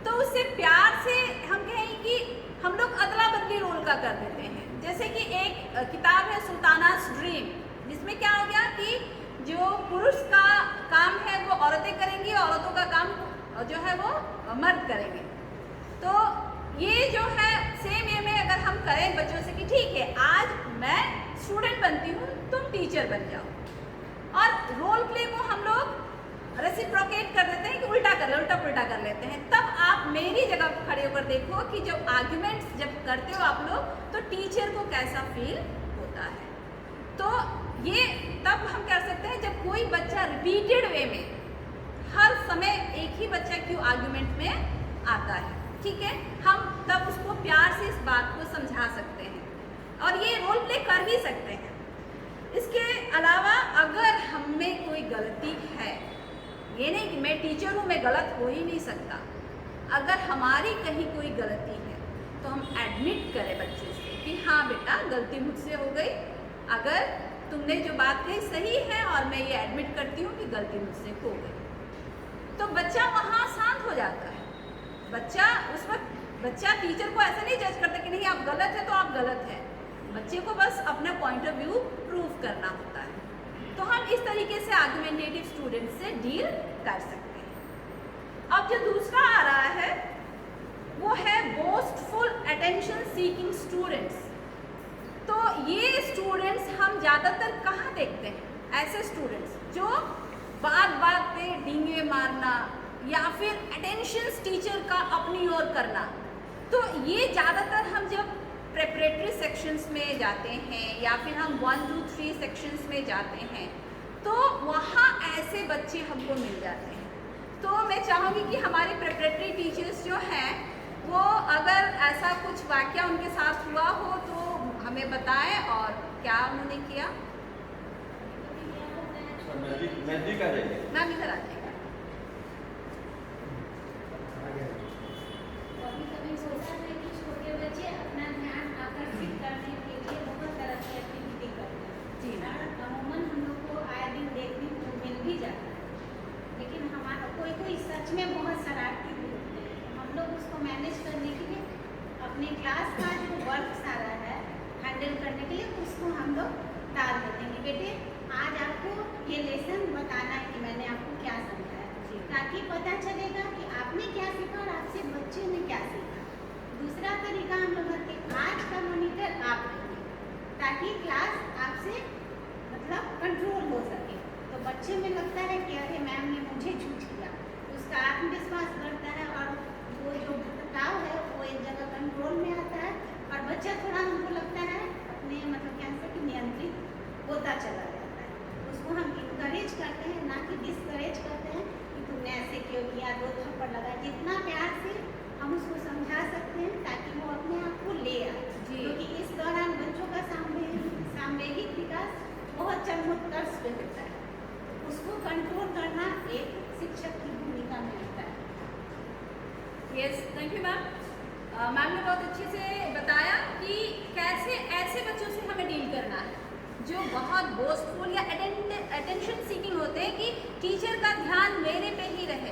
तो उससे प्यार से हम कहें कि हम लोग अदला बदली रोल का कर देते हैं। जैसे कि एक किताब है सुल्ताना's ड्रीम, जिसमें क्या हो गया कि जो पुरुष का काम है वो औरतें करेंगी, औरतों का काम जो है वो मर्द करेंगे। तो ये जो है सेम वे में अगर हम करें बच्चों से कि ठीक है आज मैं स्टूडेंट बनती हूँ, तुम टीचर बन जाओ, और रोल प्ले को हम लोग रेसिप्रोकेट कर देते हैं कि उल्टा पुल्टा कर लेते हैं। तब आप मेरी जगह पर खड़े होकर देखो कि जब आर्ग्यूमेंट्स जब करते हो आप लोग तो टीचर को कैसा फील होता है। तो ये तब हम कर सकते हैं जब कोई बच्चा रिपीटेड वे में हर समय एक ही बच्चा क्यों आर्ग्यूमेंट में आता है, ठीक है, हम तब उसको प्यार से इस बात को समझा सकते हैं और ये रोल प्ले कर भी सकते हैं। इसके अलावा अगर हम में कोई गलती है, ये नहीं कि मैं टीचर हूँ मैं गलत हो ही नहीं सकता, अगर हमारी कहीं कोई गलती है तो हम एडमिट करें बच्चे से कि हाँ बेटा गलती मुझसे हो गई, अगर तुमने जो बात कही सही है और मैं ये एडमिट करती हूँ कि गलती मुझसे हो गई, तो बच्चा वहाँ शांत हो जाता है। बच्चा उस वक्त बच्चा टीचर को ऐसा नहीं जज करता कि नहीं आप गलत है तो आप गलत है, बच्चे को बस अपना पॉइंट ऑफ व्यू प्रूव करना होता है। तो हम इस तरीके से आर्गुमेंटेटिव स्टूडेंट से डील कर सकते हैं। अब जो दूसरा आ रहा है वो है बोस्टफुल अटेंशन सीकिंग स्टूडेंट्स। तो ये स्टूडेंट्स हम ज़्यादातर कहाँ देखते हैं? ऐसे स्टूडेंट्स जो बात बात पे डींगे मारना या फिर अटेंशन टीचर का अपनी ओर करना। तो ये ज़्यादातर हम जब प्रेपरेटरी सेक्शंस में जाते हैं या फिर हम 1, 2, 3 सेक्शंस में जाते हैं तो वहाँ ऐसे बच्चे हमको मिल जाते हैं। तो मैं चाहूँगी कि हमारे प्रेपरेटरी टीचर्स जो हैं वो अगर ऐसा कुछ वाकया उनके साथ हुआ हो तो हमें बताएं और क्या उन्होंने किया। नजदीक आ जाइए। मैम इधर आ जाइएगा। कभी सोचा है कि छोटे बच्चे अपना ध्यान आकर्षित करने के लिए बहुत तरह की एक्टिविटी करते हैं जी। अमूमन हम लोग को आए दिन देखने को मिल भी जाता है, लेकिन हमारा कोई सच में बहुत शरारती भी होते हैं। हम लोग उसको मैनेज करने के लिए अपने क्लास का जो वर्क सारा है हैंडल करने के लिए उसको हम लोग डाल देते हैं। बेटे आज आपको ये लेसन बताना है कि मैंने आपको क्या समझाया, ताकि पता चलेगा कि आपने क्या सीखा और आपसे बच्चे ने क्या सीखा। दूसरा तरीका हम लोग करते हैं आज का मॉनिटर आप करिए ताकि क्लास आपसे मतलब कंट्रोल हो सके। तो बच्चे में लगता है कि अरे मैम ने मुझे झूठ किया, उसका आत्मविश्वास बढ़ता है और वो जो भटकाव है वो एक जगह कंट्रोल में आता है और बच्चा थोड़ा हमको लगता है अपने मतलब कैसे कि नियंत्रित होता चला जाता है। उसको हम इंकरेज करते हैं ना कि डिस्करेज करते हैं कि तुमने ऐसे क्यों किया, 2 थप्पड़ लगा। जितना प्यार से हम उसको समझा सकते हैं ताकि वो अपने आप को ले आए, क्योंकि इस दौरान बच्चों का सामवेगिक विकास बहुत चरमोत्कर्ष पे होता है। उसको कंट्रोल करना एक शिक्षक की भूमिका में होता है। Yes, thank you ma'am. Ma'am ने बहुत अच्छे से बताया कि कैसे ऐसे बच्चों से हमें डील करना है जो बहुत बोस्टफुल या अटेंशन सीकिंग होते हैं कि टीचर का ध्यान मेरे पे ही रहे।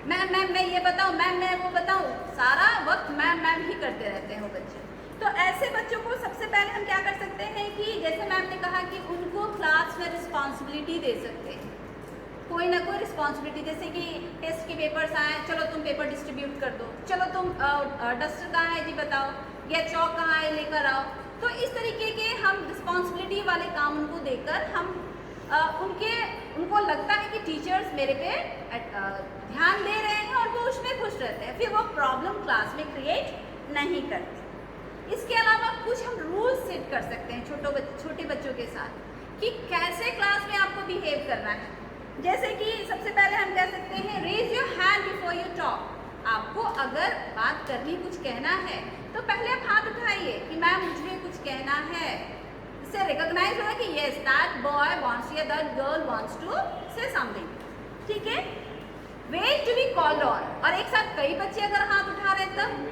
मैम मैं ये बताऊँ, मैम मैं वो बताऊँ, सारा वक्त मैम ही करते रहते हैं वो बच्चे। तो ऐसे बच्चों को सबसे पहले हम क्या कर सकते हैं कि जैसे मैम ने कहा कि उनको क्लास में रिस्पॉन्सिबिलिटी दे सकते हैं, कोई ना कोई रिस्पॉन्सिबिलिटी। जैसे कि टेस्ट के पेपर्स आए, चलो तुम पेपर डिस्ट्रीब्यूट कर दो, चलो तुम डस्टर कहाँ है जी बताओ, या चौक कहाँ है लेकर आओ। तो इस तरीके के हम रिस्पॉन्सिबिलिटी वाले काम उनको देकर हम उनको लगता है कि टीचर्स मेरे पे ध्यान दे रहे हैं और वो उसमें खुश रहते हैं, फिर वो प्रॉब्लम क्लास में क्रिएट नहीं करते। इसके अलावा कुछ हम रूल्स सेट कर सकते हैं छोटे बच्चों के साथ कि कैसे क्लास में आपको बिहेव करना है। जैसे कि सबसे पहले हम कह सकते हैं raise your hand before you talk. आपको अगर बात करनी कुछ कहना है तो पहले आप हाथ उठाइए कि मैम मुझे कुछ कहना है। इससे रिकॉग्नाइज होगा कि यस दैट बॉय वांट्स या that girl wants to say something, ठीक है। Wait to be called on. और एक साथ कई बच्चे अगर हाथ उठा रहे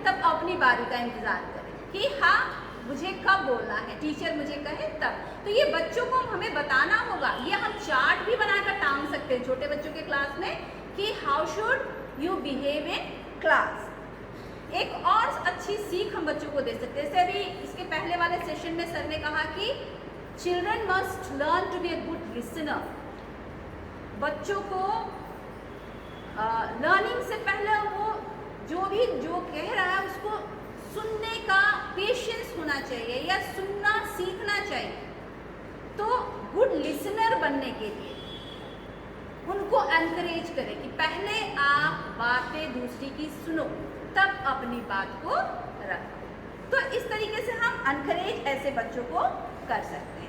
तब अपनी बारी का इंतजार करें कि हाँ मुझे कब बोलना है, टीचर मुझे कहे तब। तो ये बच्चों को हमें बताना होगा। ये हम चार्ट भी बनाकर टांग सकते हैं छोटे बच्चों के क्लास में कि how should you behave in class. एक और अच्छी सीख हम बच्चों को दे सकते हैं। जैसे अभी इसके पहले वाले सेशन में सर ने कहा कि children must learn to be a good listener. बच्चों को लर्निंग से पहले वो जो कह रहा है उसको सुनने का पेशेंस होना चाहिए या सुनना सीखना चाहिए। तो गुड लिसनर बनने के लिए उनको एनकरेज करें कि पहले आप बातें दूसरी की सुनो, तब अपनी बात को रखो। तो इस तरीके से हम एनकरेज ऐसे बच्चों को कर सकते हैं।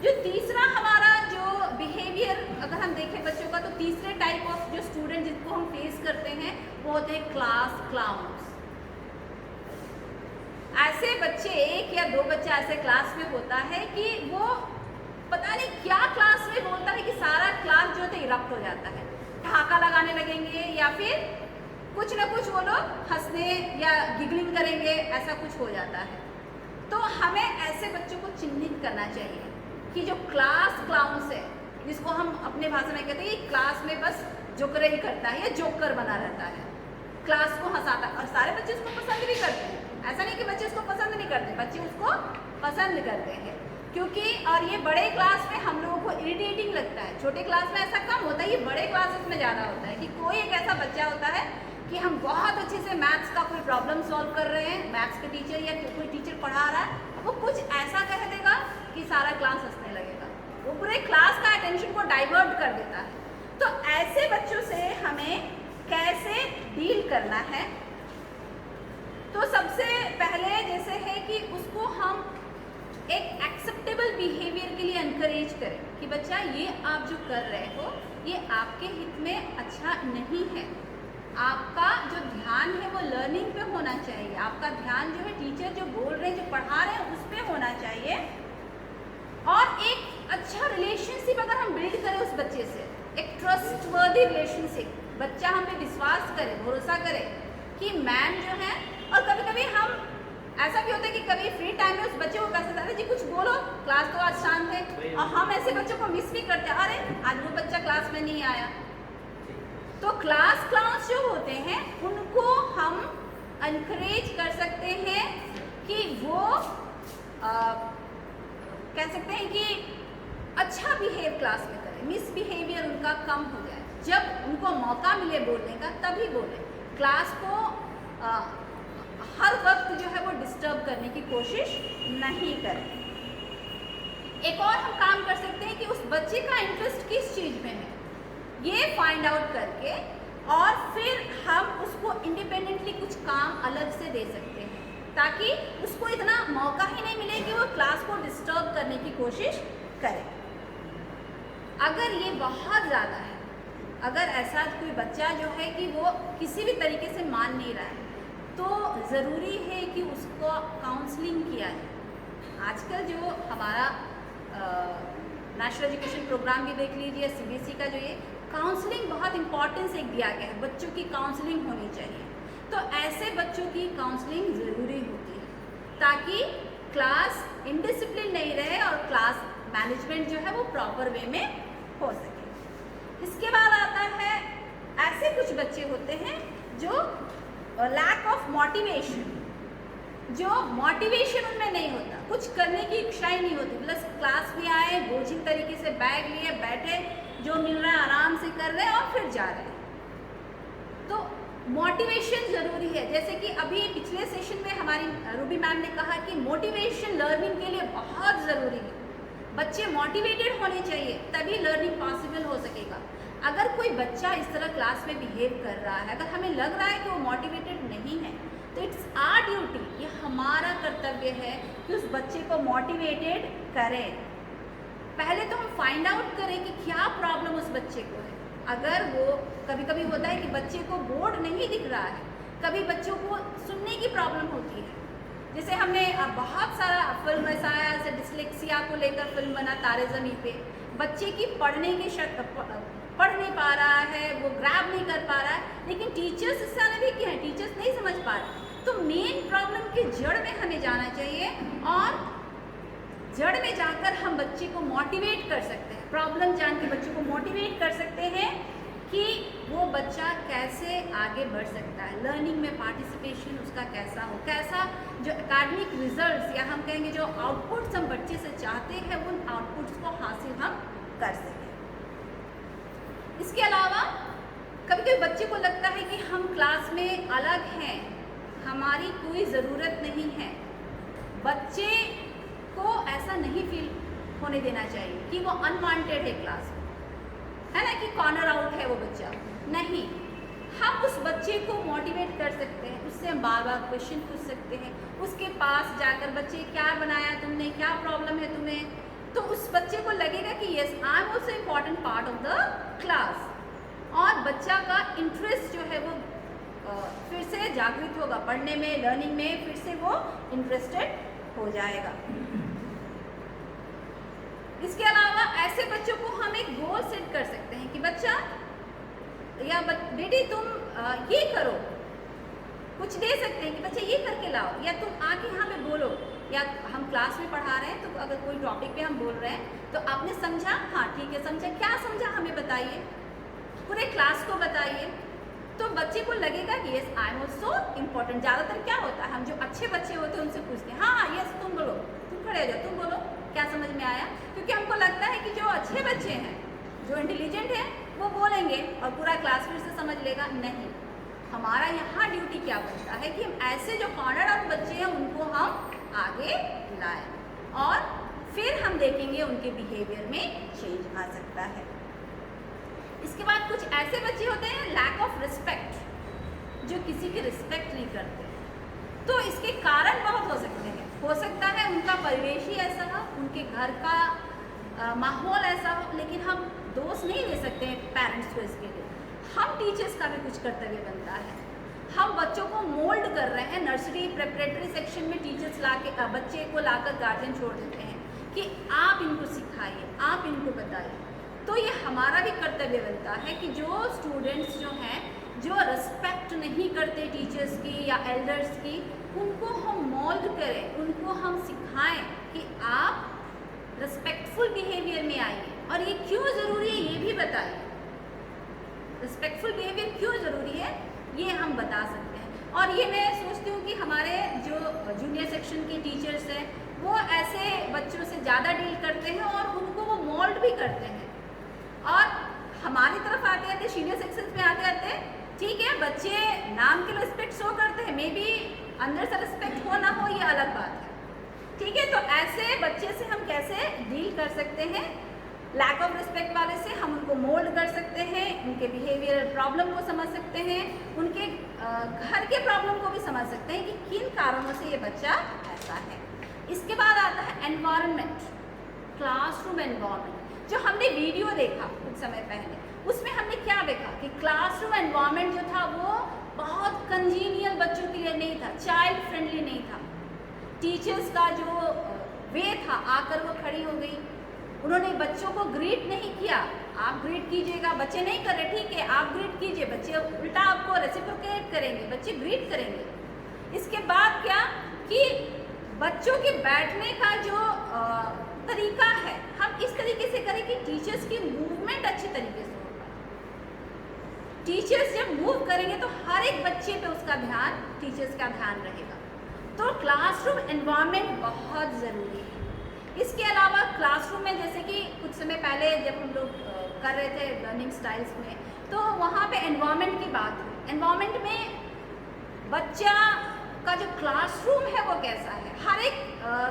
जो तीसरा हमारा जो बिहेवियर अगर हम देखें बच्चों का, तो तीसरे टाइप ऑफ जो स्टूडेंट जिनको हम फेस करते हैं वो होते हैं क्लास क्लाउन्स। ऐसे बच्चे, एक या दो बच्चे ऐसे क्लास में होता है कि वो पता नहीं क्या क्लास में बोलता है कि सारा क्लास जो है इरप्ट हो जाता है, ठहाका लगाने लगेंगे या फिर कुछ ना कुछ वो लोग हंसने या गिगलिंग करेंगे, ऐसा कुछ हो जाता है। तो हमें ऐसे बच्चों को चिन्हित करना चाहिए कि जो क्लास क्लाउन्स है, जिसको हम अपने भाषा में कहते हैं कि क्लास में बस जोकरे ही करता है या जोकर बना रहता है, क्लास को हंसाता है। और सारे बच्चे उसको पसंद भी करते हैं, ऐसा नहीं कि बच्चे उसको पसंद नहीं करते, बच्चे उसको पसंद करते हैं क्योंकि, और ये बड़े क्लास में हम लोगों को इरिटेटिंग लगता है। छोटे क्लास में ऐसा कम होता है, ये बड़े क्लासेस में ज़्यादा होता है कि कोई एक ऐसा बच्चा होता है कि हम बहुत अच्छे से मैथ्स का कोई प्रॉब्लम सॉल्व कर रहे हैं, मैथ्स के टीचर या कोई टीचर पढ़ा रहा है, वो कुछ ऐसा कह देगा कि सारा क्लास हंसने लगेगा, वो पूरे क्लास का अटेंशन को डाइवर्ट कर देता है। तो ऐसे बच्चों से हमें कैसे डील करना है? तो सबसे पहले जैसे है कि उसको हम एक एक्सेप्टेबल बिहेवियर के लिए एनकरेज करें कि बच्चा ये आप जो कर रहे हो ये आपके हित में अच्छा नहीं है, आपका जो ध्यान है वो लर्निंग पे होना चाहिए, आपका ध्यान जो है टीचर जो बोल रहे हैं, जो पढ़ा रहे हैं उस पर होना चाहिए। और एक अच्छा रिलेशनशिप अगर हम बिल्ड करें उस बच्चे से, एक ट्रस्टवर्दी रिलेशनशिप, बच्चा हम पे विश्वास करे, भरोसा करे कि मैम जो है, और कभी कभी हम ऐसा भी होता है कि कभी फ्री टाइम में उस बच्चे को कैसे दादा जी कुछ बोलो, क्लास तो आज शांत है, और हम ऐसे बच्चों को मिस भी करते हैं, अरे आज वो बच्चा क्लास में नहीं आया। तो क्लास क्लाउन्स जो होते हैं उनको हम एनकरेज कर सकते हैं कि वो कह सकते हैं कि अच्छा बिहेव क्लास में करें, मिसबिहेवियर उनका कम हो जाए। जब उनको मौका मिले बोलने का तभी बोलें, क्लास को हर वक्त जो है वो डिस्टर्ब करने की कोशिश नहीं करें। एक और हम काम कर सकते हैं कि उस बच्चे का इंटरेस्ट किस चीज़ में है ये फाइंड आउट करके, और फिर हम उसको इंडिपेंडेंटली कुछ काम अलग से दे सकते हैं ताकि उसको इतना मौका ही नहीं मिले कि वो क्लास को डिस्टर्ब करने की कोशिश करे। अगर ये बहुत ज़्यादा है, अगर ऐसा कोई बच्चा जो है कि वो किसी भी तरीके से मान नहीं रहा है, तो ज़रूरी है कि उसको काउंसलिंग किया जाए। आजकल जो हमारा नेशनल एजुकेशन प्रोग्राम भी देख लीजिए, सीबीएसई का जो ये काउंसलिंग बहुत इंपॉर्टेंस एक दिया गया है, बच्चों की काउंसलिंग होनी चाहिए। तो ऐसे बच्चों की काउंसलिंग ज़रूरी होती है ताकि क्लास इनडिसिप्लिन नहीं रहे और क्लास मैनेजमेंट जो है वो प्रॉपर वे में हो सके। इसके बाद आता है ऐसे कुछ बच्चे होते हैं जो लैक ऑफ मोटिवेशन, जो मोटिवेशन उनमें नहीं होता, कुछ करने की इच्छा ही नहीं होती, प्लस क्लास में आए, बोझिल तरीके से बैग लिए बैठे, जो मिल रहा है आराम से कर रहे हैं और फिर जा रहे हैं। तो मोटिवेशन ज़रूरी है। जैसे कि अभी पिछले सेशन में हमारी रूबी मैम ने कहा कि मोटिवेशन लर्निंग के लिए बहुत ज़रूरी है। बच्चे मोटिवेटेड होने चाहिए तभी लर्निंग पॉसिबल हो सकेगा। अगर कोई बच्चा इस तरह क्लास में बिहेव कर रहा है, अगर हमें लग रहा है कि वो मोटिवेटेड नहीं है, तो इट्स आवर ड्यूटी, ये हमारा कर्तव्य है कि उस बच्चे को मोटिवेटेड करें। पहले तो हम फाइंड आउट करें कि क्या प्रॉब्लम उस बच्चे को है। अगर वो कभी कभी होता है कि बच्चे को बोर्ड नहीं दिख रहा है, कभी बच्चों को सुनने की प्रॉब्लम होती है। जैसे हमने बहुत सारा फिल्म ऐसा आया, जैसे डिस्लेक्सिया को लेकर फिल्म बना तारे ज़मीं पे, बच्चे की पढ़ने की पढ़ नहीं पा रहा है, वो ग्रैब नहीं कर पा रहा है, लेकिन टीचर्स इससे अनभिज्ञ हैं, टीचर्स नहीं समझ पा रहे। तो मेन प्रॉब्लम की जड़ में हमें जाना चाहिए और जड़ में जाकर हम बच्चे को मोटिवेट कर सकते हैं, प्रॉब्लम जान के बच्चे को मोटिवेट कर सकते हैं कि वो बच्चा कैसे आगे बढ़ सकता है, लर्निंग में पार्टिसिपेशन उसका कैसा हो, कैसा जो एकेडमिक रिजल्ट्स या हम कहेंगे जो आउटपुट्स हम बच्चे से चाहते हैं उन आउटपुट्स को हासिल हम कर सकें। इसके अलावा कभी कभी बच्चे को लगता है कि हम क्लास में अलग हैं, हमारी कोई ज़रूरत नहीं है। बच्चे को ऐसा नहीं फील होने देना चाहिए कि वो अनवांटेड है क्लास में, है ना, कि कॉर्नर आउट है वो बच्चा। नहीं, हम उस बच्चे को मोटिवेट कर सकते हैं, उससे हम बार बार क्वेश्चन पूछ सकते हैं, उसके पास जाकर बच्चे क्या बनाया तुमने, क्या प्रॉब्लम है तुम्हें, तो उस बच्चे को लगेगा कि yes I am also important part of the class, और बच्चा का इंटरेस्ट जो है वो फिर से जागृत होगा पढ़ने में, लर्निंग में, फिर से वो इंटरेस्टेड हो जाएगा। इसके अलावा ऐसे बच्चों को हम एक गोल सेट कर सकते हैं कि बच्चा या बेटी तुम ये करो, कुछ दे सकते हैं कि बच्चा ये करके लाओ, या तुम आके यहाँ पे बोलो, या हम क्लास में पढ़ा रहे हैं तो अगर कोई टॉपिक पे हम बोल रहे हैं तो आपने समझा, हाँ ठीक है समझा, क्या समझा हमें बताइए, पूरे क्लास को बताइए, तो बच्चे को लगेगा कि yes I am also important. ज़्यादातर क्या होता है, हम जो अच्छे बच्चे होते हैं उनसे पूछते हैं, हाँ यस तुम बोलो, तुम खड़े हो जाओ, तुम बोलो क्या समझ में आया, क्योंकि हमको लगता है कि जो अच्छे बच्चे हैं, जो इंटेलिजेंट हैं, वो बोलेंगे और पूरा क्लास फिर से समझ लेगा। नहीं, हमारा यहाँ ड्यूटी क्या बनता है कि हम ऐसे जो कॉर्नर आउट बच्चे हैं उनको हम आगे लाएं और फिर हम देखेंगे उनके बिहेवियर में चेंज आ सकता है। इसके बाद कुछ ऐसे बच्चे होते हैं लैक ऑफ रिस्पेक्ट, जो किसी की रिस्पेक्ट नहीं करते, तो इसके कारण बहुत हो सकते हैं। हो सकता है उनका परिवेश ही ऐसा हो, उनके घर का माहौल ऐसा हो, लेकिन हम दोष नहीं दे सकते हैं पेरेंट्स को इसके लिए। हम टीचर्स का भी कुछ कर्तव्य बनता है। हम बच्चों को मोल्ड कर रहे हैं, नर्सरी प्रेपरेटरी सेक्शन में टीचर्स बच्चे को लाकर गार्जियन छोड़ देते हैं कि आप इनको सिखाइए, आप इनको बताइए। तो ये हमारा भी कर्तव्य बनता है कि जो स्टूडेंट्स जो हैं, जो रिस्पेक्ट नहीं करते टीचर्स की या एल्डर्स की, उनको हम मोल्ड करें, उनको हम सिखाएं कि आप रिस्पेक्टफुल बिहेवियर में आइए, और ये क्यों ज़रूरी है ये भी बताइए। रिस्पेक्टफुल बिहेवियर क्यों ज़रूरी है ये हम बता सकते हैं। और ये मैं सोचती हूँ कि हमारे जो जूनियर सेक्शन के टीचर्स हैं वो ऐसे बच्चों से ज़्यादा डील करते हैं और उनको वो मोल्ड भी करते हैं। और हमारी तरफ आते आते सीनियर सेक्शन में आते आते ठीक है, बच्चे नाम के लिए रिस्पेक्ट शो करते हैं, मे बी अंदर से रिस्पेक्ट हो ना हो ये अलग बात है, ठीक है। तो ऐसे बच्चे से हम कैसे डील कर सकते हैं, लैक ऑफ रिस्पेक्ट वाले से हम उनको मोल्ड कर सकते हैं, उनके बिहेवियरल प्रॉब्लम को समझ सकते हैं, उनके घर के प्रॉब्लम को भी समझ सकते हैं कि किन कारणों से ये बच्चा ऐसा है। इसके बाद आता है एनवायरनमेंट, क्लासरूम एनवायरनमेंट। जो हमने वीडियो देखा कुछ समय पहले, उसमें हमने क्या देखा कि क्लासरूम एनवायरनमेंट जो था वो बहुत कंजीनियल बच्चों के लिए नहीं था, चाइल्ड फ्रेंडली नहीं था। टीचर्स का जो वे था, आकर वो खड़ी हो गई, उन्होंने बच्चों को ग्रीट नहीं किया, आप ग्रीट कीजिएगा, बच्चे नहीं कर रहे, ठीक है आप ग्रीट कीजिए, बच्चे उल्टा आपको रेसिप्रोकेट करेंगे, बच्चे ग्रीट करेंगे। इसके बाद क्या कि बच्चों के बैठने का जो तरीका है हम इस तरीके से करें कि टीचर्स की मूवमेंट अच्छी तरीके से होगा। टीचर्स जब मूव करेंगे तो हर एक बच्चे पे उसका ध्यान, टीचर्स का ध्यान रहेगा। तो क्लासरूम एनवायरनमेंट बहुत ज़रूरी है। इसके अलावा क्लासरूम में जैसे कि कुछ समय पहले जब हम लोग कर रहे थे लर्निंग स्टाइल्स में, तो वहाँ पे एनवायरनमेंट की बात हुई। एनवायरनमेंट में बच्चा का जो क्लासरूम है वो कैसा है, हर एक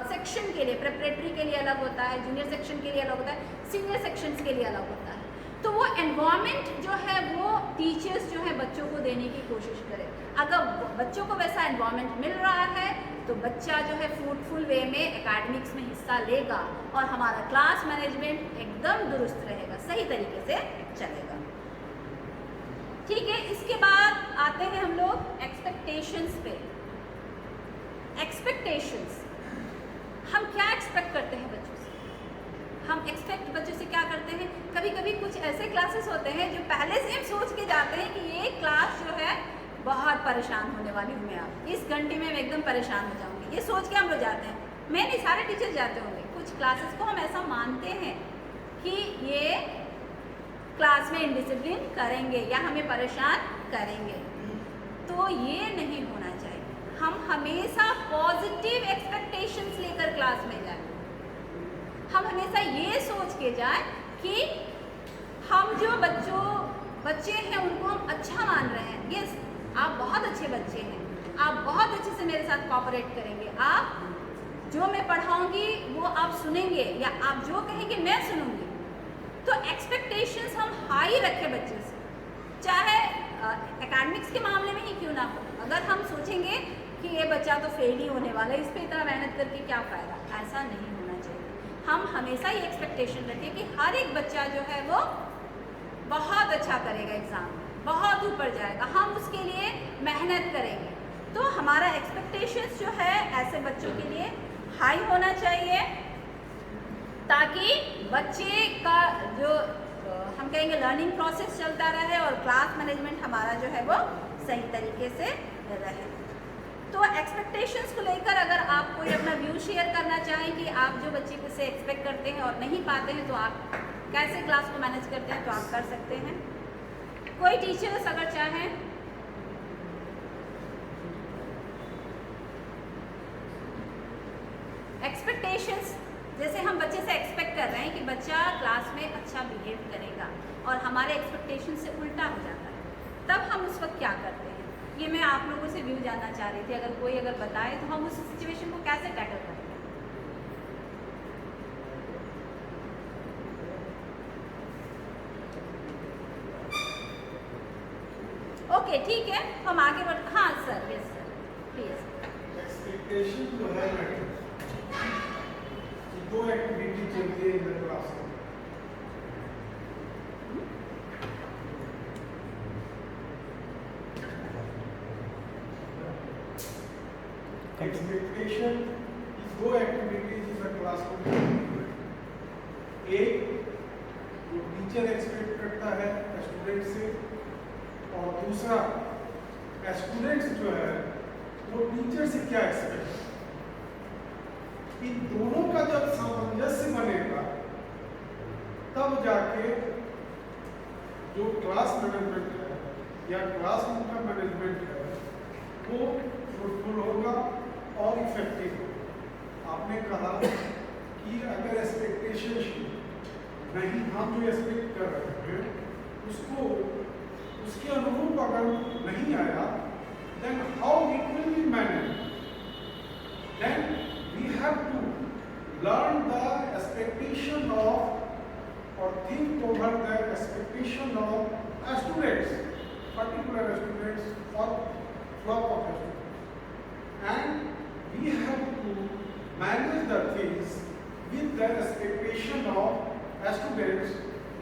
सेक्शन के लिए, प्रेपरेटरी के लिए अलग होता है, जूनियर सेक्शन के लिए अलग होता है, सीनियर सेक्शंस के लिए अलग होता है। तो वो एनवायरनमेंट जो है वो टीचर्स जो है बच्चों को देने की कोशिश करें। अगर बच्चों को वैसा एनवायरनमेंट मिल रहा है तो बच्चा जो है फ्रूटफुल वे में एकेडमिक्स में हिस्सा लेगा और हमारा क्लास मैनेजमेंट एकदम दुरुस्त रहेगा, सही तरीके से चलेगा, ठीक है। इसके बाद आते हैं हम लोग एक्सपेक्टेशंस पे। एक्सपेक्टेशंस, हम क्या एक्सपेक्ट करते हैं बच्चों से? हम एक्सपेक्ट बच्चों से क्या करते हैं, कभी कभी कुछ ऐसे क्लासेस होते हैं जो पहले से हम सोच के जाते हैं कि ये क्लास जो है बहुत परेशान होने वाली हूँ मैं, आप इस घंटे में मैं एकदम परेशान हो जाऊँगी, ये सोच के हम लोग जाते हैं। मैं नहीं, सारे टीचर जाते होंगे। कुछ क्लासेस को हम ऐसा मानते हैं कि ये क्लास में इंडिसिप्लिन करेंगे या हमें परेशान करेंगे, तो ये नहीं होना चाहिए। हम हमेशा पॉजिटिव एक्सपेक्टेशंस लेकर क्लास में जाएं। हम हमेशा ये सोच के जाएं कि हम जो बच्चे हैं उनको हम अच्छा मान रहे हैं। यस, आप बहुत अच्छे बच्चे हैं, आप बहुत अच्छे से मेरे साथ कोऑपरेट करेंगे, आप जो मैं पढ़ाऊंगी वो आप सुनेंगे, या आप जो कहेंगे मैं सुनूंगी। तो एक्सपेक्टेशंस हम हाई रखें बच्चे से, चाहे एकेडमिक्स के मामले में ही क्यों ना हो। अगर हम सोचेंगे कि ये बच्चा तो फेल ही होने वाला है, इस पर इतना मेहनत करके क्या फ़ायदा, ऐसा नहीं होना चाहिए। हम हमेशा ये एक्सपेक्टेशन रखें कि हर एक बच्चा जो है वो बहुत अच्छा करेगा, एग्ज़ाम बहुत ऊपर जाएगा, हम उसके लिए मेहनत करेंगे। तो हमारा एक्सपेक्टेशंस जो है ऐसे बच्चों के लिए हाई होना चाहिए, ताकि बच्चे का जो हम कहेंगे लर्निंग प्रोसेस चलता रहे और क्लास मैनेजमेंट हमारा जो है वो सही तरीके से रहे। तो एक्सपेक्टेशंस को लेकर अगर आप कोई अपना व्यू शेयर करना चाहें कि आप जो बच्चे को से एक्सपेक्ट करते हैं और नहीं पाते हैं, तो आप कैसे क्लास को मैनेज करते हैं, तो आप कर सकते हैं। कोई टीचर्स अगर चाहें। एक्सपेक्टेशंस, जैसे हम बच्चे से एक्सपेक्ट कर रहे हैं कि बच्चा क्लास में अच्छा बिहेव करेगा और हमारे एक्सपेक्टेशन से उल्टा हो जाता है, तब हम उस वक्त क्या करते हैं, ये मैं आप लोगों से व्यू जानना चाह रही थी। अगर कोई बताए तो हम उस सिचुएशन को कैसे टैकल करते हैं। ओके, ठीक है, हम आगे बढ़। हाँ sir, yes sir, please. Expectation जो है मैडम, दो एक्टिविटी चलती है इधर क्लास में। एक्सपेक्टेशन दो एक्टिविटीज इन द क्लासरूम। एक जो टीचर एक्सपेक्ट करता है स्टूडेंट से, और दूसरा स्टूडेंट्स जो है वो टीचर से क्या एक्सपेक्ट। इन दोनों का जब सामंजस्य बनेगा तब जाके जो क्लास मैनेजमेंट है या क्लासरूम का मैनेजमेंट है वो फ्रूटफुल होगा और इफेक्टिव होगा। आपने कहा कि अगर एक्सपेक्टेशन नहीं, हम जो एक्सपेक्ट कर रहे हैं उसको उसके अनुरूप अगर नहीं आया, then how it will be managed? Then we have to learn the expectation of or think over the expectation of students, particular students or flock of students, and we have to manage the things with the expectation of students.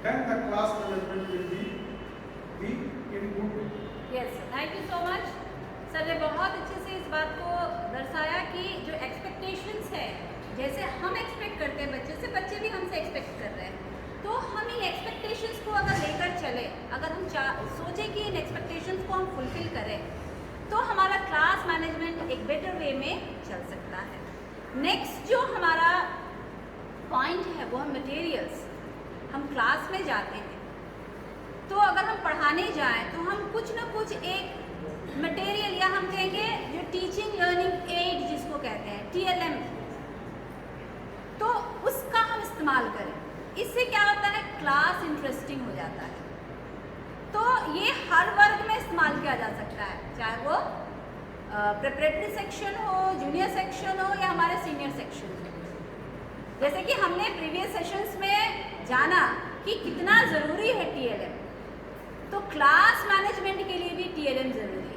Then the class management will be in good way. Yes, thank you so much sir ने बहुत अच्छे से इस बात को दर्शाया कि जो एक्सपेक्टेशंस है, जैसे हम एक्सपेक्ट करते हैं बच्चे से, बच्चे भी हमसे एक्सपेक्ट कर रहे हैं। तो हम इन एक्सपेक्टेशंस को अगर लेकर चले, अगर हम सोचें कि इन एक्सपेक्टेशंस को हम फुलफिल करें, तो हमारा क्लास मैनेजमेंट एक बेटर वे में चल सकता है। नेक्स्ट जो हमारा पॉइंट है वो है मटेरियल्स। हम क्लास में जाते हैं तो अगर हम पढ़ाने जाएं तो हम कुछ ना कुछ एक मटेरियल, या हम कहेंगे जो टीचिंग लर्निंग एड जिसको कहते हैं TLM, तो उसका हम इस्तेमाल करें। इससे क्या होता है, क्लास इंटरेस्टिंग हो जाता है। तो ये हर वर्ग में इस्तेमाल किया जा सकता है, चाहे वो प्रिपरेटरी सेक्शन हो, जूनियर सेक्शन हो या हमारे सीनियर सेक्शन हो। जैसे कि हमने प्रीवियस सेशंस में जाना कि कितना ज़रूरी है TLM, तो क्लास मैनेजमेंट के लिए भी TLM ज़रूरी है।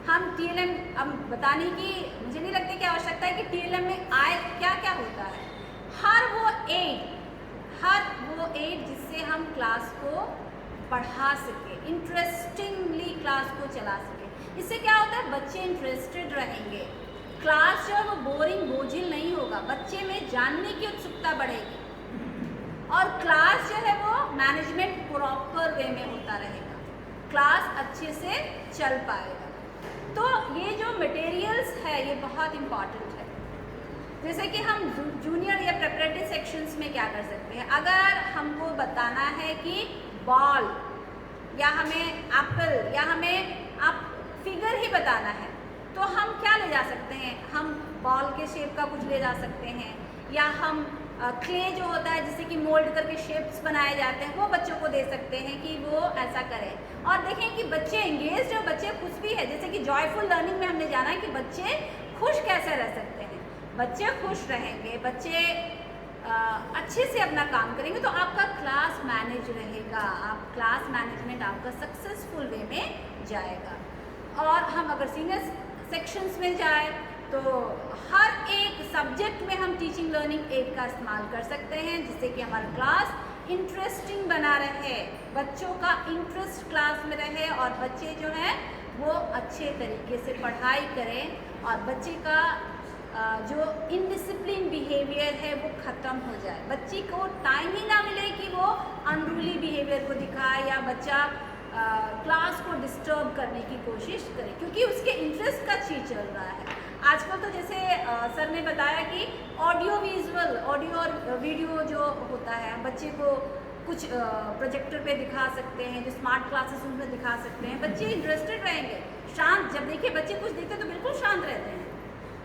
हम TLM अब बताने की मुझे नहीं लगता कि आवश्यकता है कि TLM में आए क्या क्या होता है। हर वो एड जिससे हम क्लास को पढ़ा सके, इंटरेस्टिंगली क्लास को चला सके। इससे क्या होता है, बच्चे इंटरेस्टेड रहेंगे, क्लास जो है वो बोरिंग बोझिल नहीं होगा, बच्चे में जानने की उत्सुकता बढ़ेगी और क्लास जो है वो मैनेजमेंट प्रॉपर वे में होता रहेगा, क्लास अच्छे से चल पाएगा। तो ये जो मटेरियल्स है ये बहुत इम्पॉर्टेंट है। जैसे कि हम जूनियर या प्रिपरेटरी सेक्शंस में क्या कर सकते हैं, अगर हमको बताना है कि बॉल या हमें एप्पल या हमें आप फिगर ही बताना है, तो हम क्या ले जा सकते हैं, हम बॉल के शेप का कुछ ले जा सकते हैं, या हम क्ले जो होता है जिससे कि मोल्ड करके शेप्स बनाए जाते हैं वो बच्चों को दे सकते हैं कि वो ऐसा करें। और देखें कि बच्चे एंगेज्ड है, बच्चे खुश भी है। जैसे कि जॉयफुल लर्निंग में हमने जाना है कि बच्चे खुश कैसे रह सकते हैं। बच्चे खुश रहेंगे, बच्चे अच्छे से अपना काम करेंगे तो आपका क्लास मैनेज रहेगा, आप क्लास मैनेजमेंट आपका सक्सेसफुल वे में जाएगा। और हम अगर सीनियर सेक्शंस में जाए तो हर एक सब्जेक्ट में हम टीचिंग लर्निंग एड का इस्तेमाल कर सकते हैं, जिससे कि हमारा क्लास इंटरेस्टिंग बना रहे, बच्चों का इंटरेस्ट क्लास में रहे और बच्चे जो हैं वो अच्छे तरीके से पढ़ाई करें और बच्चे का जो इनडिसिप्लिन बिहेवियर है वो ख़त्म हो जाए। बच्चे को टाइम ही ना मिले कि वो अनरूली बिहेवियर को दिखाए या बच्चा क्लास को डिस्टर्ब करने की कोशिश करे, क्योंकि उसके इंटरेस्ट का चीज़ चल रहा है। आजकल तो जैसे सर ने बताया कि ऑडियो और वीडियो जो होता है बच्चे को कुछ प्रोजेक्टर पे दिखा सकते हैं, जो स्मार्ट क्लासेस उनमें दिखा सकते हैं, बच्चे इंटरेस्टेड रहेंगे। शांत, जब देखिए बच्चे कुछ देखते तो बिल्कुल शांत रहते हैं,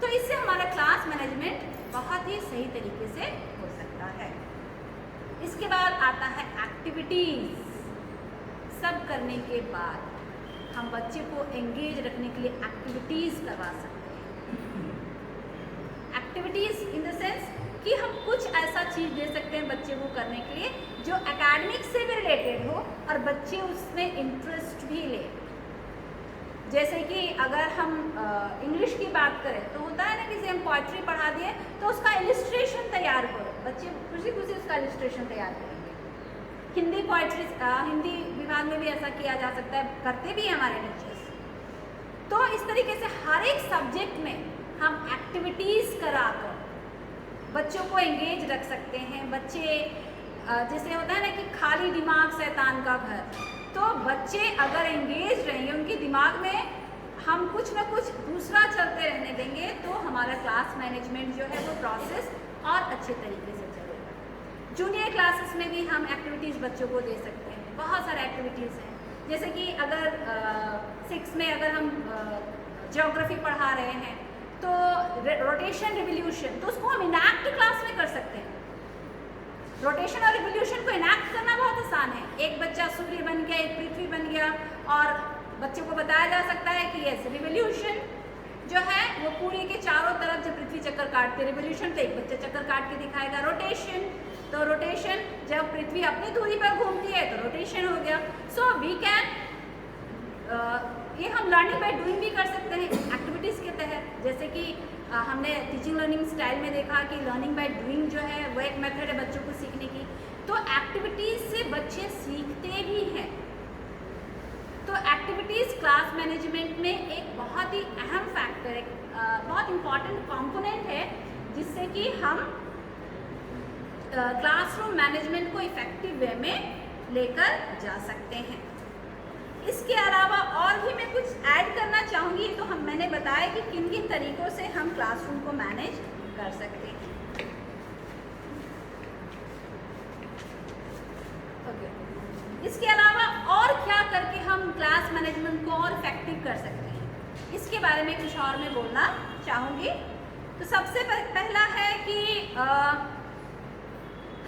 तो इससे हमारा क्लास मैनेजमेंट बहुत ही सही तरीके से हो सकता है। इसके बाद आता है एक्टिविटीज़। सब करने के बाद हम बच्चे को एंगेज रखने के लिए एक्टिविटीज़ करवा सकते हैं। एक्टिविटीज़ इन द सेंस कि हम कुछ ऐसा चीज़ दे सकते हैं बच्चे को करने के लिए जो एकेडमिक से भी रिलेटेड हो और बच्चे उसमें इंटरेस्ट भी ले। जैसे कि अगर हम इंग्लिश की बात करें तो होता है ना, किसी हम पोइट्री पढ़ा दिए तो उसका इलिस्ट्रेशन तैयार करो, बच्चे खुशी खुशी उसका इलिस्ट्रेशन तैयार करेंगे। हिंदी पोइट्री, हिंदी विभाग में भी ऐसा किया जा सकता है, करते भी हैं हमारे टीचर्स। तो इस तरीके से हर एक सब्जेक्ट में हम एक्टिविटीज़ कराकर बच्चों को एंगेज रख सकते हैं। बच्चे जैसे होता है ना कि खाली दिमाग शैतान का घर, तो बच्चे अगर एंगेज रहेंगे, उनके दिमाग में हम कुछ ना कुछ दूसरा चलते रहने देंगे तो हमारा क्लास मैनेजमेंट जो है वो प्रोसेस और अच्छे तरीके से चलेगा। जूनियर क्लासेस में भी हम एक्टिविटीज़ बच्चों को दे सकते हैं, बहुत सारे एक्टिविटीज़ हैं। जैसे कि अगर 6 में अगर हम ज्योग्राफी पढ़ा रहे हैं तो रोटेशन रिवोल्यूशन, तो उसको हम इनैक्ट क्लास में कर सकते हैं। रोटेशन और रिवोल्यूशन को इनैक्ट करना बहुत आसान है। एक बच्चा सूर्य बन गया, एक पृथ्वी बन गया, और बच्चों को बताया जा सकता है कि यस रिवोल्यूशन जो है वो पूरे के चारों तरफ जब पृथ्वी चक्कर काटती है, रिवोल्यूशन तो एक बच्चा चक्कर काट के दिखाएगा। रोटेशन, तो रोटेशन जब पृथ्वी अपनी दूरी पर घूमती है तो रोटेशन हो गया। सो वी कैन, ये हम लर्निंग बाय डूइंग भी कर सकते हैं एक्टिविटीज़ के तहत। जैसे कि हमने टीचिंग लर्निंग स्टाइल में देखा कि लर्निंग बाय डूइंग जो है वो एक मेथड है बच्चों को सीखने की, तो एक्टिविटीज़ से बच्चे सीखते भी हैं। तो एक्टिविटीज़ क्लास मैनेजमेंट में एक बहुत ही अहम फैक्टर है, बहुत इम्पॉर्टेंट कंपोनेंट है, जिससे कि हम क्लासरूम मैनेजमेंट को इफ़ेक्टिव वे में लेकर जा सकते हैं। इसके अलावा और भी मैं कुछ ऐड करना चाहूँगी, तो मैंने बताया कि किन किन तरीक़ों से हम क्लासरूम को मैनेज कर सकते हैं। ओके, इसके अलावा और क्या करके हम क्लास मैनेजमेंट को और इफेक्टिव कर सकते हैं, इसके बारे में कुछ और मैं बोलना चाहूँगी। तो सबसे पहला है कि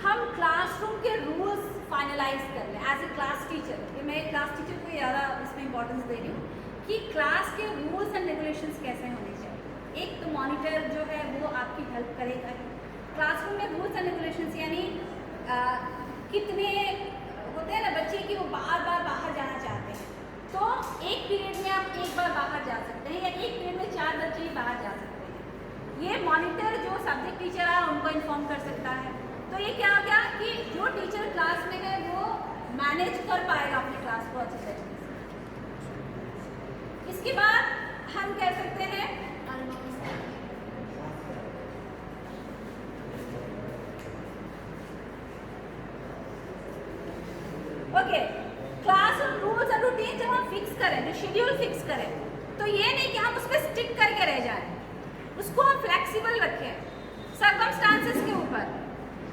हम क्लासरूम के रूल्स फाइनलाइज कर लें एज ए क्लास टीचर। ये मैं क्लास टीचर को ज़्यादा इसमें इंपॉर्टेंस दे रही हूँ कि क्लास के रूल्स एंड रेगुलेशंस कैसे होने चाहिए। एक तो मॉनिटर जो है वो आपकी हेल्प करेगा ही। क्लासरूम में रूल्स एंड रेगुलेशंस यानी कितने होते हैं ना बच्चे कि वो बार बार बाहर जाना चाहते हैं, तो एक पीरियड में आप एक बार बाहर जा सकते हैं, या एक पीरियड में 4 बच्चे ही बाहर जा सकते हैं। ये मॉनिटर जो सब्जेक्ट टीचर है उनको इन्फॉर्म कर सकता है। तो ये क्या हो गया कि जो टीचर क्लास में है वो मैनेज कर पाएगा अपनी क्लास को अच्छे तरीके से। इसके बाद हम कह सकते हैं okay, class rules and routine जब हम फिक्स करें, जो शेड्यूल फिक्स करें, तो ये नहीं कि हम उस पर स्टिक करके रह जाएं, उसको हम फ्लेक्सिबल रखें सर्कमस्टांसेस के ऊपर।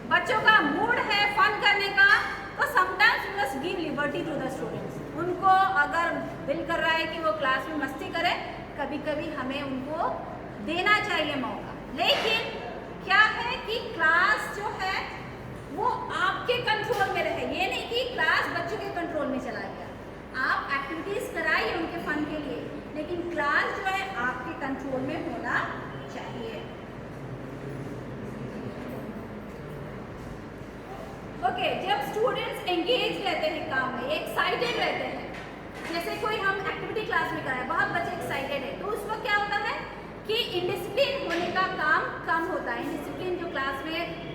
बच्चों का मूड है फन करने का, तो sometimes we must give liberty to the students. उनको अगर दिल कर रहा है कि वो क्लास में मस्ती करें, कभी कभी हमें उनको देना चाहिए मौका। लेकिन क्या है कि क्लास जो है वो आपके कंट्रोल में रहे, ये नहीं कि क्लास बच्चों के कंट्रोल में चला गया। आप एक्टिविटीज कराइए उनके फन के लिए, लेकिन क्लास जो है आपके कंट्रोल में होना चाहिए। ओके, जब स्टूडेंट्स एंगेज रहते हैं काम में, एक्साइटेड रहते हैं, जैसे कोई हम एक्टिविटी क्लास में कराए, बहुत बच्चे एक्साइटेड है, तो उस वक्त क्या होता है कि इनडिसिप्लिन होने का काम कम होता है। इनडिसिप्लिन जो क्लास में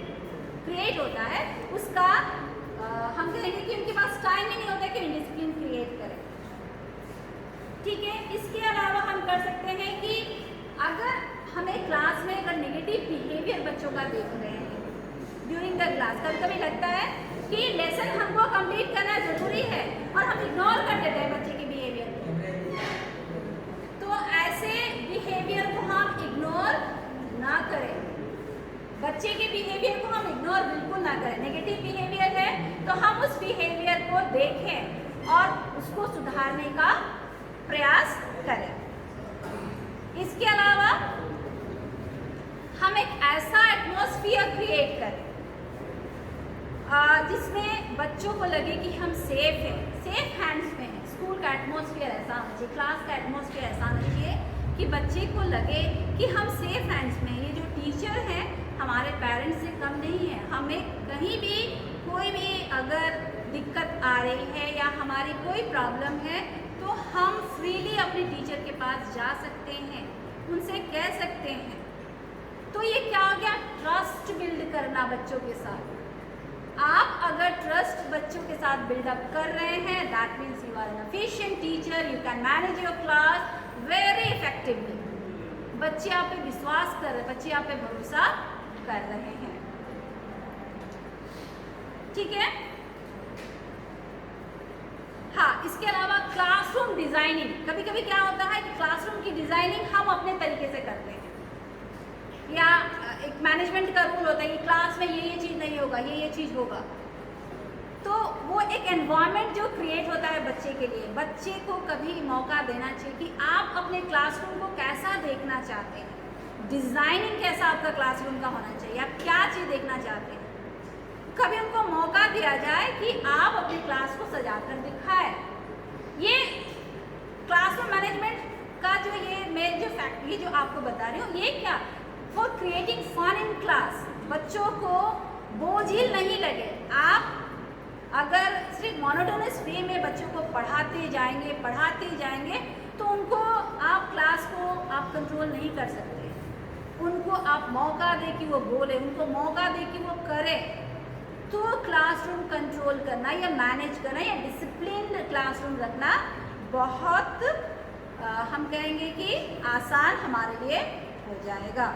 क्रिएट होता है उसका हम कहेंगे कि उनके पास टाइम ही नहीं होता कि इनडिसिप्लिन क्रिएट करें। ठीक है, इसके अलावा हम कर सकते हैं कि अगर हमें क्लास में अगर नेगेटिव बिहेवियर बच्चों का देख रहे हैं ड्यूरिंग द क्लास, कभी कभी लगता है कि लेसन हमको कंप्लीट करना जरूरी है और हम इग्नोर कर देते हैं बच्चे के बिहेवियर को, तो ऐसे बिहेवियर को हम इग्नोर ना करें। बच्चे के बिहेवियर को हम इग्नोर बिल्कुल ना करें। नेगेटिव बिहेवियर है तो हम उस बिहेवियर को देखें और उसको सुधारने का प्रयास करें। इसके अलावा हम एक ऐसा एटमॉस्फेयर क्रिएट करें जिसमें बच्चों को लगे कि हम सेफ हैं, सेफ हैंड्स में हैं। स्कूल का एटमॉस्फेयर ऐसा होना चाहिए, क्लास का एटमॉस्फेयर ऐसा होना चाहिए कि बच्चे को लगे कि हम सेफ हैंड्स में। ये जो टीचर हैं हमारे पेरेंट्स से कम नहीं है। हमें कहीं भी कोई भी अगर दिक्कत आ रही है या हमारी कोई प्रॉब्लम है तो हम फ्रीली अपने टीचर के पास जा सकते हैं, उनसे कह सकते हैं। तो ये क्या हो गया, ट्रस्ट बिल्ड करना बच्चों के साथ। आप अगर ट्रस्ट बच्चों के साथ बिल्डअप कर रहे हैं, that means you are an efficient teacher, you can manage your class very effectively. बच्चे आप पे विश्वास कर रहे हैं, बच्चे आप पे भरोसा कर रहे हैं। ठीक है, हाँ, इसके अलावा क्लासरूम डिजाइनिंग, कभी कभी क्या होता है कि क्लासरूम की डिजाइनिंग हम अपने तरीके से करते हैं, या एक मैनेजमेंट का रूल होता है कि क्लास में ये चीज़ नहीं होगा, ये चीज़ होगा। तो वो एक एनवायरनमेंट जो क्रिएट होता है बच्चे के लिए, बच्चे को कभी मौका देना चाहिए कि आप अपने क्लासरूम को कैसा देखना चाहते हैं, डिज़ाइनिंग कैसा आपका क्लासरूम का होना चाहिए, आप क्या चीज़ देखना चाहते हैं। कभी उनको मौका दिया जाए कि आप अपनी क्लास को सजा कर दिखाएं। ये क्लासरूम मैनेजमेंट का जो मैं जो फैक्ट ये जो आपको बता रही हूँ, ये क्या for creating fun in class, बच्चों को बोझिल नहीं लगे। आप अगर सिर्फ मोनोटोनस वे में बच्चों को पढ़ाते जाएंगे तो उनको आप क्लास को आप कंट्रोल नहीं कर सकते। उनको आप मौका दें कि वो बोले, उनको मौका दें कि वो करें, तो क्लासरूम कंट्रोल करना या मैनेज करना या डिसिप्लिन क्लासरूम रखना बहुत हम कहेंगे कि आसान हमारे लिए हो जाएगा।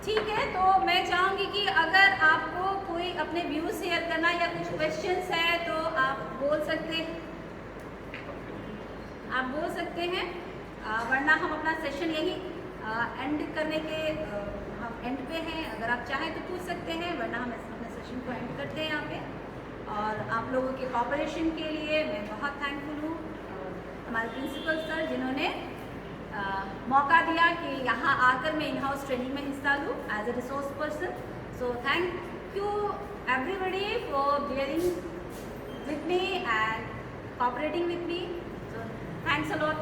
ठीक है, तो मैं चाहूँगी कि अगर आपको कोई अपने व्यू शेयर करना या कुछ क्वेश्चंस है तो आप बोल सकते हैं, वरना हम अपना सेशन यही एंड करने के हम एंड पे हैं। अगर आप चाहें तो पूछ सकते हैं, वरना हम अपने सेशन को एंड करते हैं यहाँ पे। और आप लोगों के कोऑपरेशन के लिए मैं बहुत थैंकफुल हूँ, हमारे प्रिंसिपल सर जिन्होंने मौका दिया कि यहाँ आकर मैं इन हाउस ट्रेनिंग में हिस्सा लूँ as a resource person. So thank you everybody for bearing with me and cooperating with me. So thanks a lot.